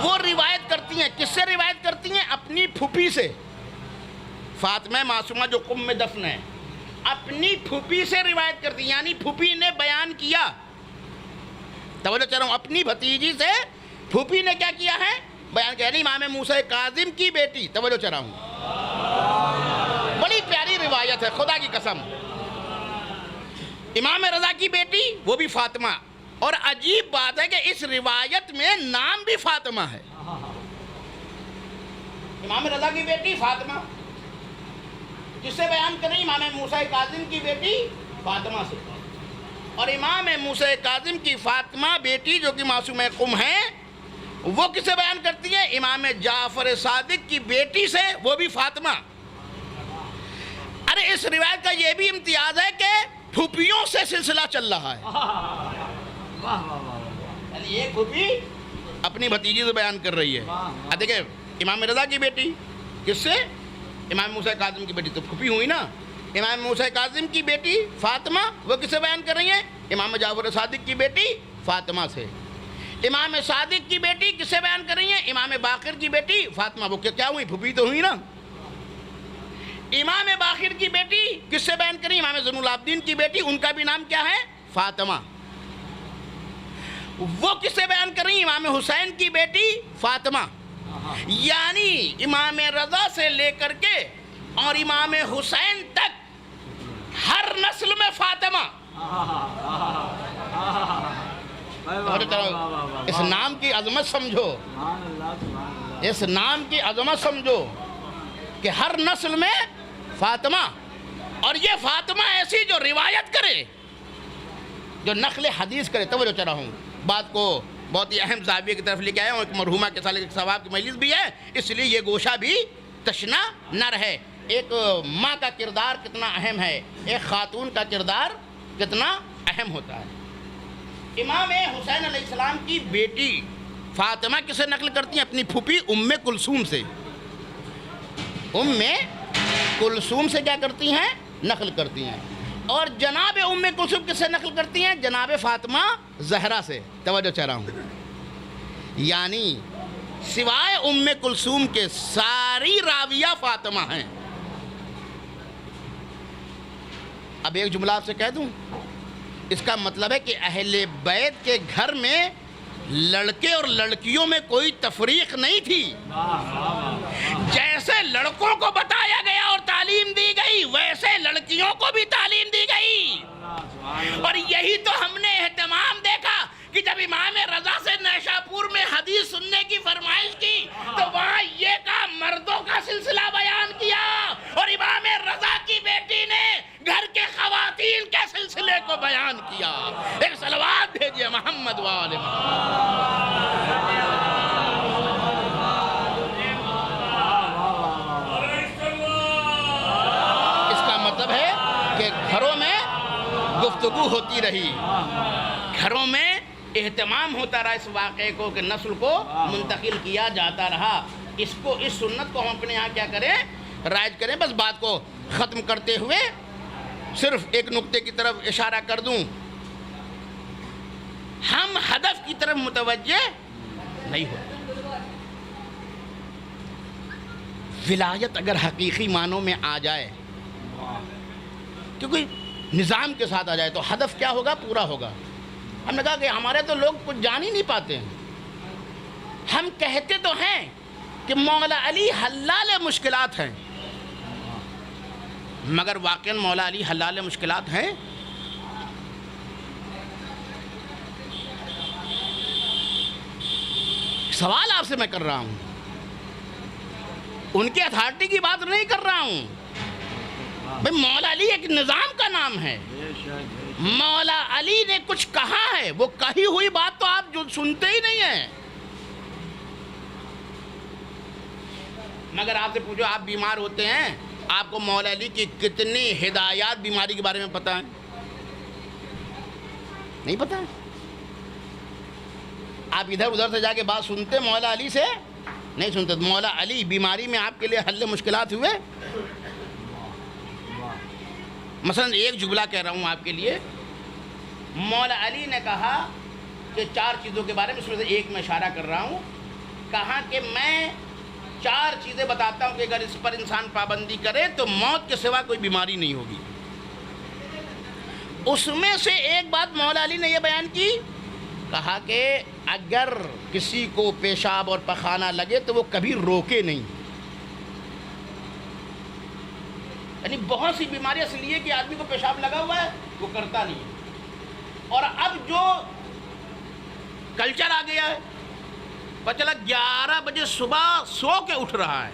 وہ روایت کرتی ہیں، کس سے روایت کرتی ہیں؟ اپنی پھوپھی سے۔ فاطمہ معصومہ جو قم میں دفن ہے، اپنی پھوپھی سے روایت کرتی ہیں، یعنی پھوپھی نے بیان کیا۔ توجہ چاہ رہا ہوں، اپنی بھتیجی سے پھوپھی نے کیا کیا ہے؟ بیان کیا، یعنی امام موسیٰ کاظم کی بیٹی۔ توجہ چاہ رہا ہوں، بڑی پیاری روایت ہے، خدا کی قسم۔ امام رضا کی بیٹی وہ بھی فاطمہ، اور عجیب بات ہے کہ اس روایت میں نام بھی فاطمہ ہے۔ امام رضا کی بیٹی فاطمہ، جس سے بیان کریں امام موسیٰ کاظم کی بیٹی فاطمہ سے، اور امام موسیٰ کاظم کی فاطمہ بیٹی جو کہ معصومہ قم ہیں، وہ کس سے بیان کرتی ہے؟ امام جعفر صادق کی بیٹی سے، وہ بھی فاطمہ۔ ارے اس روایت کا یہ بھی امتیاز ہے کہ پھوپھیوں سے سلسلہ چل رہا ہے، یعنی ایک پھوپھی اپنی بھتیجی سے بیان کر رہی ہے۔ دیکھیں امام رضا کی بیٹی کس سے؟ امام موسیٰ کاظم کی بیٹی، تو پھوپھی ہوئی نا۔ امام موسیٰ کاظم کی بیٹی فاطمہ، وہ کس سے بیان کر رہی ہیں؟ امام جعفر صادق کی بیٹی فاطمہ سے۔ امام صادق کی بیٹی کس سے بیان کر رہی ہیں؟ امام باقر کی بیٹی فاطمہ، وہ کیا ہوئی؟ پھوپھی تو ہوئی نا۔ امام باقر کی بیٹی کس سے بیان کریں؟ امام زین العابدین کی بیٹی، ان کا بھی نام کیا ہے؟ فاطمہ۔ وہ کسے بیان کر رہی ہیں؟ امام حسین کی بیٹی فاطمہ، یعنی امام رضا سے لے کر کے اور امام حسین تک ہر نسل میں فاطمہ۔ اس نام کی عظمت سمجھو، اس نام کی عظمت سمجھو کہ ہر نسل میں فاطمہ، اور یہ فاطمہ ایسی جو روایت کرے، جو نقل حدیث کرے۔ توجہ چاہ رہا ہوں، بات کو بہت ہی اہم زاویے کی طرف لے کے آیا ہوں۔ ایک مرحومہ کے سال ایک ثواب کی مجلس بھی ہے، اس لیے یہ گوشہ بھی تشنا نہ رہے۔ ایک ماں کا کردار کتنا اہم ہے، ایک خاتون کا کردار کتنا اہم ہوتا ہے۔ امام حسین علیہ السلام کی بیٹی فاطمہ کسے نقل کرتی ہیں؟ اپنی پھوپھی ام کلثوم سے۔ ام کلثوم سے کیا کرتی ہیں؟ نقل کرتی ہیں۔ اور جناب ام کلثوم کس سے نقل کرتی ہیں؟ جناب فاطمہ زہرا سے۔ توجہ چاہ رہا ہوں، یعنی سوائے ام کلثوم کے ساری راویہ فاطمہ ہیں۔ اب ایک جملہ آپ سے کہہ دوں، اس کا مطلب ہے کہ اہل بیت کے گھر میں لڑکے اور لڑکیوں میں کوئی تفریق نہیں تھی۔ جیسے لڑکوں کو بتایا گیا اور تعلیم دی گئی، ویسے لڑکیوں کو بھی تعلیم دی گئی۔ اور یہی تو ہم نے اہتمام دیکھا کہ جب امام رضا سے نیشاپور میں حدیث سننے کی فرمائش کی تو وہاں یہ کام مردوں کا سلسلہ بیان کیا، اور امام رضا کی بیٹی نے گھر کے خواتین کے سلسلے کو بیان کیا۔ ایک صلوات بھیجئے محمد وآل اس کا مطلب ہے کہ گھروں میں گفتگو ہوتی رہی، گھروں میں اہتمام ہوتا رہا اس واقعے کو، کہ نسل کو منتقل کیا جاتا رہا۔ اس سنت کو ہم اپنے یہاں کیا کریں؟ رائج کریں۔ بس بات کو ختم کرتے ہوئے صرف ایک نقطے کی طرف اشارہ کر دوں، ہم ہدف کی طرف متوجہ نہیں ہوتے۔ ولایت اگر حقیقی معنوں میں آ جائے، کیونکہ نظام کے ساتھ آ جائے، تو ہدف کیا ہوگا؟ پورا ہوگا۔ ہم نے کہا کہ ہمارے تو لوگ کچھ جان ہی نہیں پاتے ہیں۔ ہم کہتے تو ہیں کہ مولا علی حلال مشکلات ہیں، مگر واقعاً مولا علی حلال مشکلات ہیں؟ سوال آپ سے میں کر رہا ہوں، ان کی اتھارٹی کی بات نہیں کر رہا ہوں۔ بھئی مولا علی ایک نظام کا نام ہے، مولا علی نے کچھ کہا ہے، وہ کہی ہوئی بات تو آپ جو سنتے ہی نہیں ہیں۔ مگر آپ سے پوچھو، آپ بیمار ہوتے ہیں، آپ کو مولا علی کی کتنی ہدایات بیماری کے بارے میں پتہ ہیں؟ نہیں پتہ ہے۔ آپ ادھر ادھر سے جا کے بات سنتے مولا علی سے؟ نہیں سنتے۔ مولا علی بیماری میں آپ کے لیے حل مشکلات ہوئے؟ مثلا ایک جملہ کہہ رہا ہوں آپ کے لیے، مولا علی نے کہا کہ 4 چیزوں کے بارے میں، اس میں سے ایک میں اشارہ کر رہا ہوں، کہا کہ میں 4 چیزیں بتاتا ہوں کہ اگر اس پر انسان پابندی کرے تو موت کے سوا کوئی بیماری نہیں ہوگی۔ اس میں سے ایک بات مولا علی نے یہ بیان کی، کہا کہ اگر کسی کو پیشاب اور پخانہ لگے تو وہ کبھی روکے نہیں۔ یعنی بہت سی بیماریاں اس لیے کہ آدمی کو پیشاب لگا ہوا ہے وہ کرتا نہیں ہے۔ اور اب جو کلچر آ گیا ہے، پتہ چلا 11 بجے صبح سو کے اٹھ رہا ہے۔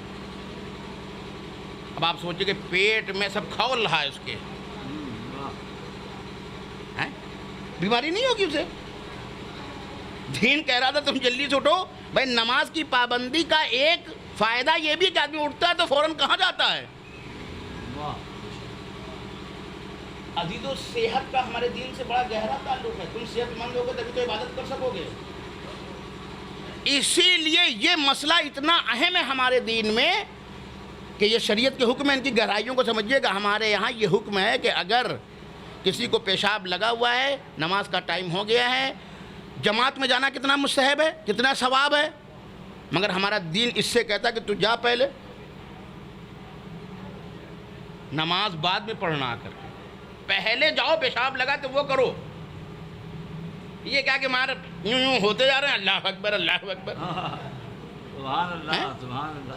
اب آپ سوچیں کہ پیٹ میں سب کھول رہا ہے اس کے، بیماری نہیں ہوگی اسے؟ دین کہہ رہا تھا تم جلدی سے اٹھو۔ بھائی نماز کی پابندی کا ایک فائدہ یہ بھی کہ آدمی اٹھتا ہے تو فوراً کہاں جاتا ہے؟ عزیزو، صحت کا ہمارے دین سے بڑا گہرا تعلق ہے۔ تم صحت مند ہوگے تبھی تو عبادت کر سکو گے۔ اسی لیے یہ مسئلہ اتنا اہم ہے ہمارے دین میں کہ یہ شریعت کے حکم ہے، ان کی گہرائیوں کو سمجھیے گا۔ ہمارے یہاں یہ حکم ہے کہ اگر کسی کو پیشاب لگا ہوا ہے، نماز کا ٹائم ہو گیا ہے، جماعت میں جانا کتنا مستحب ہے، کتنا ثواب ہے، مگر ہمارا دین اس سے کہتا ہے کہ تو جا، پہلے نماز بعد میں پڑھنا آ کر کے، پہلے جاؤ، پیشاب لگا تو وہ کرو۔ یہ کیا کہ ہمارا یوں یوں ہوتے جا رہے ہیں، اللہ اکبر اللہ اکبر. سبحان اللہ سبحان اللہ.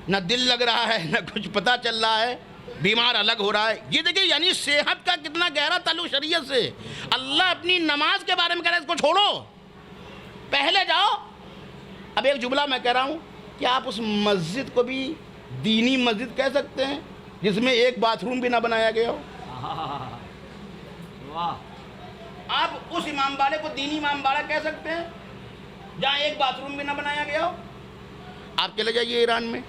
نہ دل لگ رہا ہے، نہ کچھ پتہ چل رہا ہے، بیمار الگ ہو رہا ہے. یہ دیکھیں یعنی صحت کا کتنا گہرا تعلق شریعت سے. اللہ اپنی نماز کے بارے میں کہہ رہا ہے اس کو چھوڑو، پہلے جاؤ. اب ایک جملہ میں کہہ رہا ہوں کہ آپ اس مسجد کو بھی دینی مسجد کہہ سکتے ہیں جس میں ایک باتھ روم بھی نہ بنایا گیا ہو؟ واہ. آپ اس امام باڑے کو دینی امام باڑہ کہہ سکتے ہیں جہاں ایک باتھ روم بھی نہ بنایا گیا ہو؟ آپ چلے جائیے ایران میں،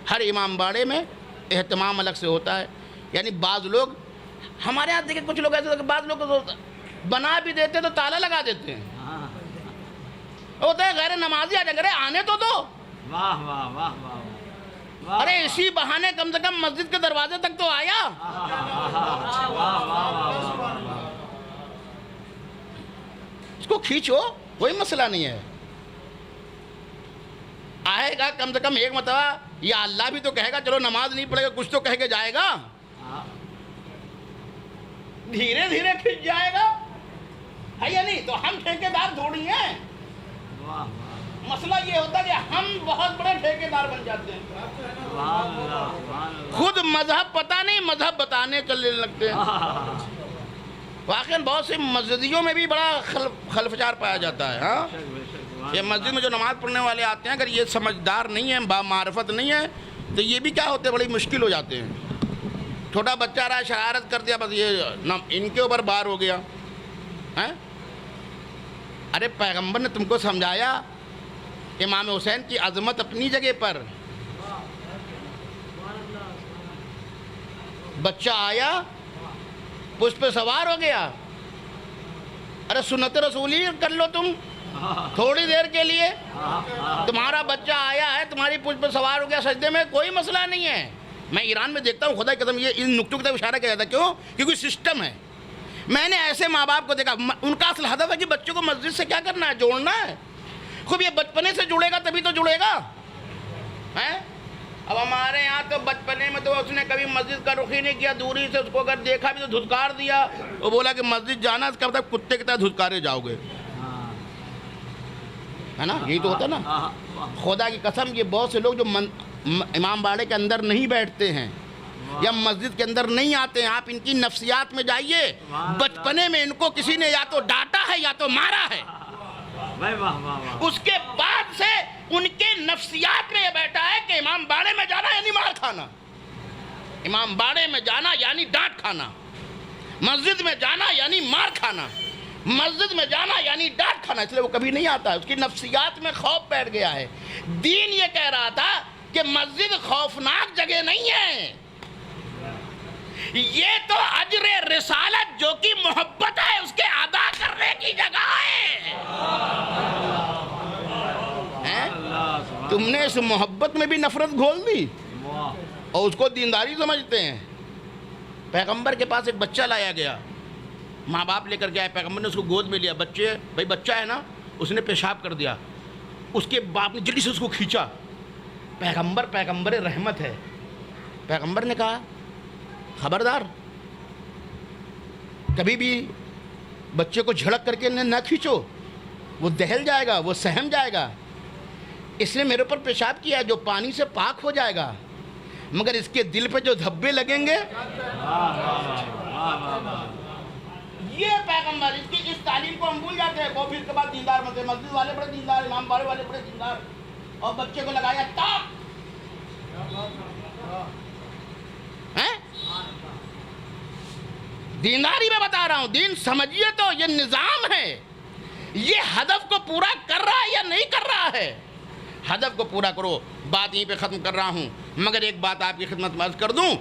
ہر امام باڑے میں اہتمام الگ سے ہوتا ہے. یعنی بعض لوگ ہمارے یہاں دیکھیں کچھ لوگ ایسے ہوتے ہیں، بعض لوگ بنا بھی دیتے تو تالا لگا دیتے ہیں. ہوتا ہے غیر نمازی آ جائے، آنے تو دو. واہ واہ واہ واہ. ارے اسی بہانے کم سے کم مسجد کے دروازے تک تو آیا. اس کو کھینچو، کوئی مسئلہ نہیں ہے. آئے گا کم سے کم ایک مرتبہ، یا اللہ بھی تو کہے گا چلو نماز نہیں پڑھے گا، کچھ تو کہہ کے جائے گا. دھیرے دھیرے کھنچ جائے گا، ہے یا نہیں؟ تو ہم ٹھیکیدار تھوڑی ہیں. مسئلہ یہ ہوتا ہے کہ ہم بہت بڑے ٹھیکیدار بن جاتے ہیں. خود مذہب پتہ نہیں، مذہب بتانے چلنے لگتے ہیں. واقعاً بہت سے مسجدیوں میں بھی بڑا خلفشار پایا جاتا ہے. ہاں، یہ مسجد میں جو نماز پڑھنے والے آتے ہیں اگر یہ سمجھدار نہیں ہیں، با معرفت نہیں ہے، تو یہ بھی کیا ہوتے ہیں، بڑی مشکل ہو جاتے ہیں. چھوٹا بچہ رہا شرارت کر دیا، بس یہ ان کے اوپر بار ہو گیا. ارے پیغمبر نے تم کو سمجھایا امام حسین کی عظمت اپنی جگہ پر. بچہ آیا اس پہ سوار ہو گیا. ارے سنت رسولی کر لو تم تھوڑی دیر کے لیے. تمہارا بچہ آیا ہے، تمہاری پشت پہ سوار ہو گیا سجدے میں، کوئی مسئلہ نہیں ہے. میں ایران میں دیکھتا ہوں، خدا کی قسم، یہ ان نقطوں کی طرف اشارہ کیا جاتا ہے. کیوں؟ کیونکہ سسٹم ہے. میں نے ایسے ماں باپ کو دیکھا، ان کا اصل ہدف ہے کہ بچوں کو مسجد سے کیا کرنا ہے، جوڑنا ہے. خوب یہ بچپنے سے جڑے گا تبھی تو جڑے گا. اب ہمارے یہاں تو بچپنے میں تو اس نے کبھی مسجد کا رخ ہی نہیں کیا، دوری سے اس کو اگر دیکھا بھی تو دھتکار دیا. وہ بولا کہ مسجد جانا اس کا مطلب کتے کی طرح دھتکارے جاؤ گے، ہے نا؟ یہی تو ہوتا ہے نا. خدا کی قسم یہ بہت سے لوگ جو امام باڑے کے اندر نہیں بیٹھتے ہیں یا مسجد کے اندر نہیں آتے ہیں، آپ ان کی نفسیات میں جائیے. بچپنے میں ان کو کسی نے یا تو ڈانٹا ہے یا تو مارا ہے. اس کے بعد سے ان کے نفسیات میں یہ بیٹھا ہے کہ امام باڑے میں جانا یعنی مار کھانا، امام باڑے میں جانا یعنی ڈانٹ کھانا، مسجد میں جانا یعنی مار کھانا، مسجد میں جانا یعنی ڈانٹ کھانا. اس لیے وہ کبھی نہیں آتا ہے. اس کی نفسیات میں خوف بیٹھ گیا ہے. دین یہ کہہ رہا تھا کہ مسجد خوفناک جگہ نہیں ہے، یہ تو اجر رسالت جو کہ محبت ہے اس کے ادا کرنے کی جگہ ہے. تم نے اس محبت میں بھی نفرت گھول دی اور اس کو دینداری سمجھتے ہیں. پیغمبر کے پاس ایک بچہ لایا گیا، ماں باپ لے کر کے آئے، پیغمبر نے اس کو گود میں لیا. بچہ ہے نا، اس نے پیشاب کر دیا. اس کے باپ نے جلدی سے اس کو کھینچا. پیغمبر رحمت ہے. پیغمبر نے کہا خبردار، کبھی بھی بچے کو جھڑک کر کے نہ کھینچو، وہ دہل جائے گا، وہ سہم جائے گا. اس نے میرے اوپر پیشاب کیا جو پانی سے پاک ہو جائے گا، مگر اس کے دل پہ جو دھبے لگیں گے. یہ پیغمبر، اس تعلیم کو ہم بھول جاتے ہیں. وہ پھر اس کے بعد دیندار بنتے، مسجد والے بڑے دیندار، امام باڑے والے بڑے دیندار، اور بچے کو لگایا تاپ. دینداری میں بتا رہا ہوں، دین سمجھیے تو یہ نظام ہے. یہ ہدف کو پورا کر رہا ہے یا نہیں کر رہا ہے؟ ہدف کو پورا کرو. بات یہیں پہ ختم کر رہا ہوں، مگر ایک بات آپ کی خدمت میں عرض کر دوں.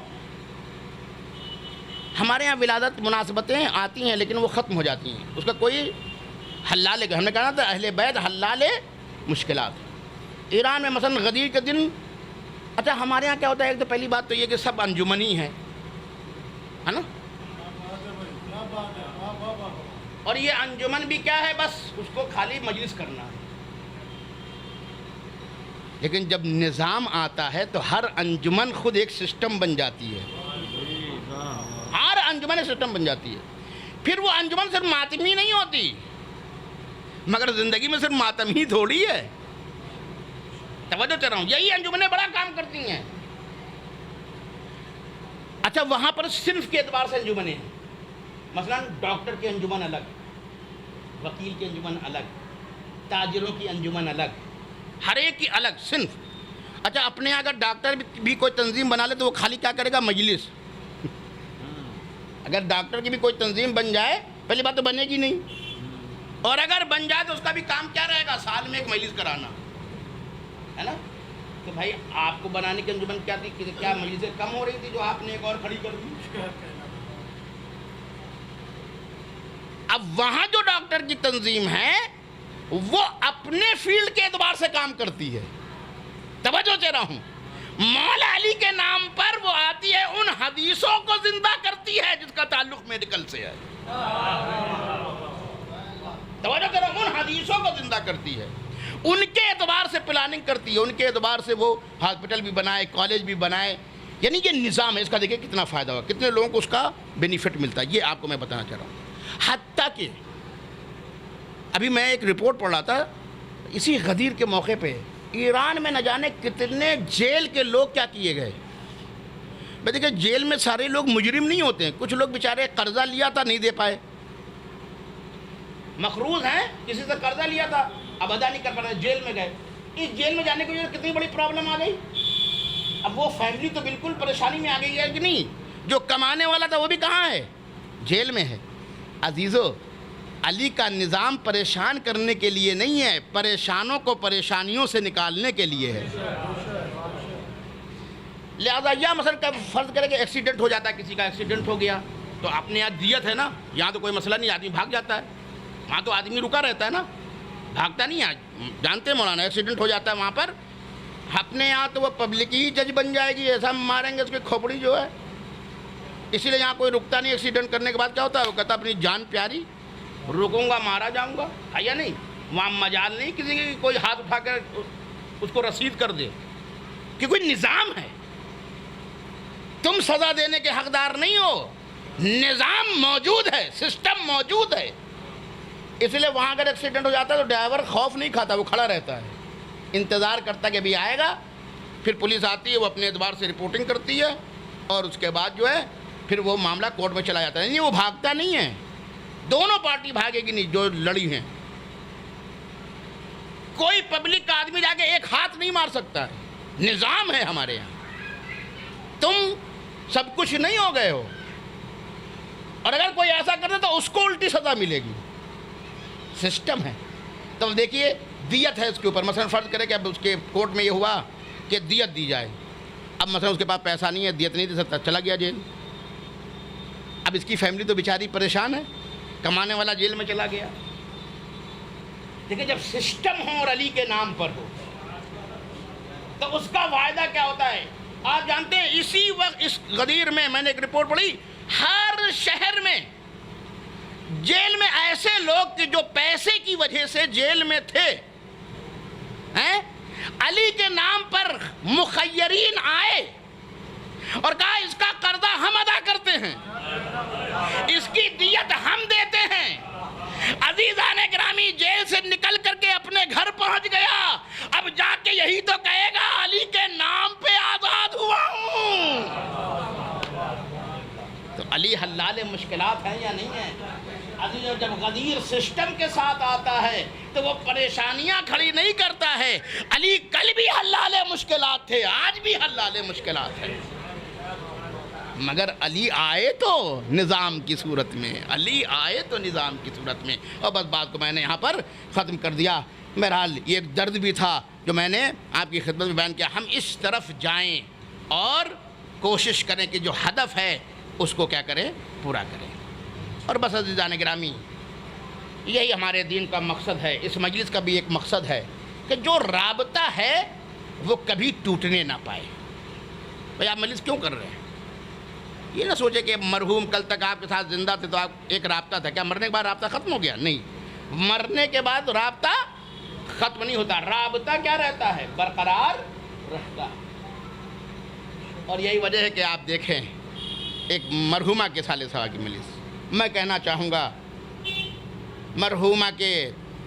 ہمارے یہاں ولادت مناسبتیں آتی ہیں لیکن وہ ختم ہو جاتی ہیں. اس کا کوئی حلال ہے. ہم نے کہا تھا اہل بیت حلال مشکلات. ایران میں مثلا غدیر کے دن، اچھا ہمارے یہاں کیا ہوتا ہے، ایک تو پہلی بات تو یہ کہ سب انجمنی ہے نا. اور یہ انجمن بھی کیا ہے، بس اس کو خالی مجلس کرنا ہے. لیکن جب نظام آتا ہے تو ہر انجمن خود ایک سسٹم بن جاتی ہے. ہر انجمن ایک سسٹم بن جاتی ہے. پھر وہ انجمن صرف ماتمی نہیں ہوتی، مگر زندگی میں صرف ماتم ہی تھوڑی ہے. توجہ کر رہا ہوں, یہی انجمنیں بڑا کام کرتی ہیں. اچھا وہاں پر صنف کے اعتبار سے انجمنیں ہیں. مثلا ڈاکٹر کی انجمن الگ, وکیل کی انجمن الگ, تاجروں کی انجمن الگ, ہر ایک کی الگ صنف. اچھا اپنے اگر ڈاکٹر بھی کوئی تنظیم بنا لے تو وہ خالی کیا کرے گا, مجلس. اگر ڈاکٹر کی بھی کوئی تنظیم بن جائے, پہلی بات تو بنے گی نہیں, اور اگر بن جائے تو اس کا بھی کام کیا رہے گا, سال میں ایک مجلس کرانا ہے نا. تو بھائی آپ کو بنانے کی انجمن کیا تھی, کیا مجلسیں کم ہو رہی تھی جو آپ نے ایک اور کھڑی کر دی. اب وہاں جو ڈاکٹر کی تنظیم ہے وہ اپنے فیلڈ کے اعتبار سے کام کرتی ہے. توجہ دے رہا ہوں, مولا علی کے نام پر وہ آتی ہے, ان حدیثوں کو زندہ کرتی ہے جس کا تعلق میڈیکل سے ہے. توجہ دے رہا ہوں, ان حدیثوں کو زندہ کرتی ہے, ان کے اعتبار سے پلاننگ کرتی ہے, ان کے اعتبار سے وہ ہاسپٹل بھی بنائے, کالج بھی بنائے. یعنی یہ نظام ہے, اس کا دیکھیں کتنا فائدہ ہوا, کتنے لوگوں کو اس کا بینیفٹ ملتا ہے. یہ آپ کو میں بتانا چاہ رہا ہوں. حتیٰ کہ ابھی میں ایک رپورٹ پڑھ رہا تھا, اسی غدیر کے موقع پہ ایران میں نہ جانے کتنے جیل کے لوگ کیا کیے گئے. میں دیکھیں جیل میں سارے لوگ مجرم نہیں ہوتے ہیں, کچھ لوگ بیچارے قرضہ لیا تھا نہیں دے پائے, مقروض ہیں, کسی سے قرضہ لیا تھا اب ادا نہیں کر پا رہے, جیل میں گئے. اس جیل میں جانے کی وجہ سے کتنی بڑی پرابلم آ گئی. اب وہ فیملی تو بالکل پریشانی میں آ گئی ہے کہ نہیں, جو کمانے والا تھا وہ بھی کہاں ہے, جیل میں ہے. عزیزو, علی کا نظام پریشان کرنے کے لیے نہیں ہے, پریشانوں کو پریشانیوں سے نکالنے کے لیے ہے. لہذا یا مثلا فرض کرے کہ ایکسیڈنٹ ہو جاتا ہے, کسی کا ایکسیڈنٹ ہو گیا تو اپنے یہاں دیت ہے نا, یہاں تو کوئی مسئلہ نہیں, آدمی بھاگ جاتا ہے, وہاں تو آدمی رکا رہتا ہے نا, بھاگتا نہیں ہے. جانتے ہیں مولانا, ایکسیڈنٹ ہو جاتا ہے وہاں پر, اپنے یہاں تو وہ پبلک ہی جج بن جائے گی, ایسا ماریں گے اس کی کھوپڑی جو ہے. اسی لیے یہاں کوئی رکتا نہیں. ایکسیڈنٹ کرنے کے بعد کیا ہوتا ہے, وہ کہتا اپنی جان پیاری, رکوں گا مارا جاؤں گا, ہے یا نہیں. وہاں مجال نہیں کسی کی کوئی ہاتھ اٹھا کر اس کو رسید کر دے, کہ کوئی نظام ہے, تم سزا دینے کے حقدار نہیں ہو, نظام موجود ہے, سسٹم موجود ہے. اس لیے وہاں اگر ایکسیڈنٹ ہو جاتا ہے تو ڈرائیور خوف نہیں کھاتا, وہ کھڑا رہتا ہے, انتظار کرتا کہ ابھی آئے گا. پھر پولیس آتی ہے, وہ اپنے اعتبار سے رپورٹنگ کرتی ہے, اور اس کے بعد جو ہے پھر وہ معاملہ کورٹ میں چلا جاتا ہے. نہیں, وہ بھاگتا نہیں ہے, دونوں پارٹی بھاگے گی نہیں جو لڑی ہیں. کوئی پبلک کا آدمی جا کے ایک ہاتھ نہیں مار سکتا ہے, نظام ہے ہمارے یہاں. تم سب کچھ نہیں ہو گئے ہو, اور اگر کوئی ایسا کر دے تو اس کو الٹی سزا ملے گی, سسٹم ہے. تو دیکھیے دیت ہے اس کے اوپر. مثلا فرض کرے کہ اب اس کے کورٹ میں یہ ہوا کہ دیت دی جائے, اب مثلا اس کے پاس پیسہ نہیں ہے, دیت نہیں دے سکتا, چلا گیا جیل. اب اس کی فیملی تو بیچاری پریشان ہے, کمانے والا جیل میں چلا گیا. دیکھیں جب سسٹم ہو اور علی کے نام پر ہو تو اس کا فائدہ کیا ہوتا ہے. آپ جانتے ہیں اسی وقت اس غدیر میں نے ایک رپورٹ پڑھی, ہر شہر میں جیل میں ایسے لوگ جو پیسے کی وجہ سے جیل میں تھے, علی کے نام پر مخیرین آئے اور کہا اس کا قرضہ ہم ادا کرتے ہیں, اس کی دیت ہم دیتے ہیں. عزیزان گرامی, جیل سے نکل کر کے اپنے گھر پہنچ گیا, اب جا کے یہی تو کہے گا علی کے نام پہ آزاد ہوا ہوں. تو علی حلال مشکلات ہیں یا نہیں ہیں؟ عزیزوں, جب غدیر سسٹم کے ساتھ آتا ہے تو وہ پریشانیاں کھڑی نہیں کرتا ہے. علی کل بھی حلال مشکلات تھے, آج بھی حلال مشکلات ہیں, مگر علی آئے تو نظام کی صورت میں, علی آئے تو نظام کی صورت میں. اور بس بات کو میں نے یہاں پر ختم کر دیا. بہرحال یہ ایک درد بھی تھا جو میں نے آپ کی خدمت میں بیان کیا. ہم اس طرف جائیں اور کوشش کریں کہ جو ہدف ہے اس کو کیا کریں, پورا کریں. اور بس عزیزان گرامی, یہی ہمارے دین کا مقصد ہے. اس مجلس کا بھی ایک مقصد ہے کہ جو رابطہ ہے وہ کبھی ٹوٹنے نہ پائے. بھئی آپ مجلس کیوں کر رہے ہیں؟ یہ نہ سوچے کہ مرحوم کل تک آپ کے ساتھ زندہ تھے تو آپ ایک رابطہ تھا, کیا مرنے کے بعد رابطہ ختم ہو گیا؟ نہیں, مرنے کے بعد رابطہ ختم نہیں ہوتا. رابطہ کیا رہتا ہے؟ برقرار رہتا ہے. اور یہی وجہ ہے کہ آپ دیکھیں ایک مرحومہ کے سال سوا کی مجلس, میں کہنا چاہوں گا مرحومہ کے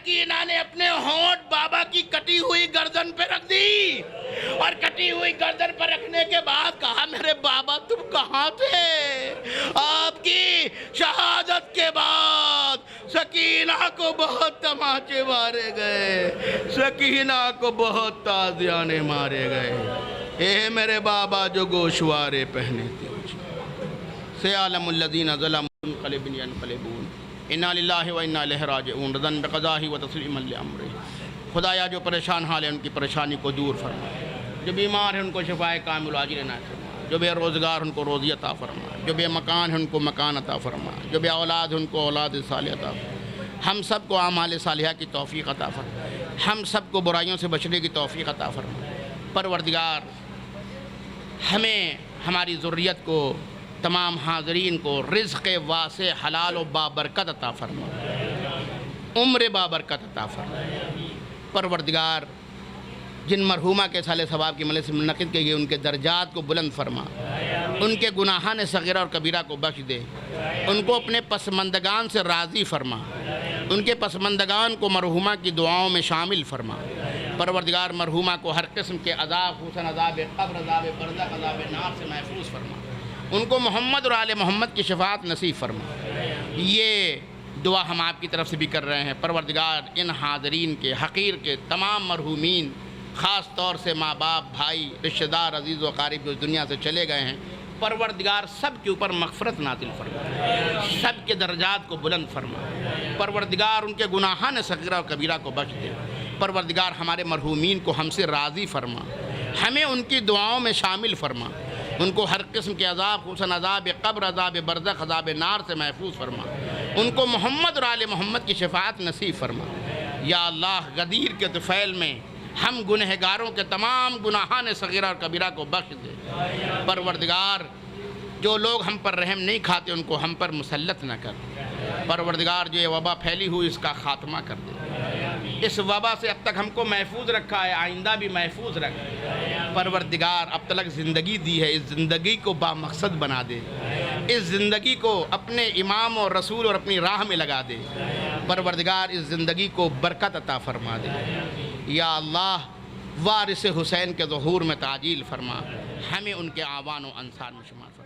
سکینہ نے اپنے ہونٹ بابا کی کٹی ہوئی گردن پہ رکھ دی، اور کٹی ہوئی گردن پر رکھنے کے بعد کہا میرے بابا تم کہاں تھے؟ آپ کی شہادت کے بعد سکینہ کو بہت تماچے مارے گئے، سکینہ کو بہت تازیانے مارے گئے، اے میرے بابا جو گوشوارے پہنے تھے۔ سیعلم الذین ظلموا منقلب ینقلبون، انا للہ و انا الیہ راجعون، رضا بقضاہ و تسلیما لامرہ۔ خدایا جو پریشان حال ہے ان کی پریشانی کو دور فرما، جو بیمار ہیں ان کو شفائے کامل عاجل عنایت فرما، جو بے روزگار ان کو روزی عطا فرما، جو بے مکان ہیں ان کو مکان عطا فرما، جو بے اولاد ہیں ان کو اولاد صالحہ عطا فرما، ہم سب کو اعمال صالحہ کی توفیق عطا فرما، ہم سب کو برائیوں سے بچنے کی توفیق عطا فرما۔ پروردگار ہمیں، ہماری ذریت کو، تمام حاضرین کو رزق واسع حلال و بابرکت عطا فرما، عمر بابرکت عطا فرما۔ پروردگار جن مرحومہ کے سال ثواب کی مجلس سے منعقد کی گئی ان کے درجات کو بلند فرما، ان کے گناہان صغیرہ اور کبیرہ کو بخش دے، ان کو اپنے پسماندگان سے راضی فرما، ان کے پسماندگان کو مرحومہ کی دعاؤں میں شامل فرما۔ پروردگار مرحومہ کو ہر قسم کے عذاب، خصوصاً عذاب قبر، عذاب برزخ، عذاب نار سے محفوظ فرما، ان کو محمد اور آل محمد کی شفاعت نصیب فرما۔ یہ دعا ہم آپ کی طرف سے بھی کر رہے ہیں۔ پروردگار ان حاضرین کے، حقیر کے تمام مرحومین، خاص طور سے ماں باپ، بھائی، رشتہ دار، عزیز و قارب جو اس دنیا سے چلے گئے ہیں، پروردگار سب کے اوپر مغفرت نازل فرما، سب کے درجات کو بلند فرما۔ پروردگار ان کے گناہان صغیرہ اور کبیرہ کو بخش دے۔ پروردگار ہمارے مرحومین کو ہم سے راضی فرما، ہمیں ان کی دعاؤں میں شامل فرما، ان کو ہر قسم کے عذاب، خصوصاً عذاب قبر، عذاب برزخ، عذاب نار سے محفوظ فرما، ان کو محمد اور آل محمد کی شفاعت نصیب فرما۔ یا اللہ غدیر کے طفیل میں ہم گنہگاروں کے تمام گناہان صغیرہ اور کبیرہ کو بخش دے۔ پروردگار جو لوگ ہم پر رحم نہیں کھاتے ان کو ہم پر مسلط نہ کر۔ پروردگار جو یہ وبا پھیلی ہوئی اس کا خاتمہ کر دے۔ اس وبا سے اب تک ہم کو محفوظ رکھا ہے، آئندہ بھی محفوظ رکھ۔ پروردگار اب تک زندگی دی ہے، اس زندگی کو بامقصد بنا دے، اس زندگی کو اپنے امام اور رسول اور اپنی راہ میں لگا دے۔ پروردگار اس زندگی کو برکت عطا فرما دے۔ یا اللہ وارث حسین کے ظہور میں تعجیل فرما، ہمیں ان کے اعوان و انصار میں شمار فرما۔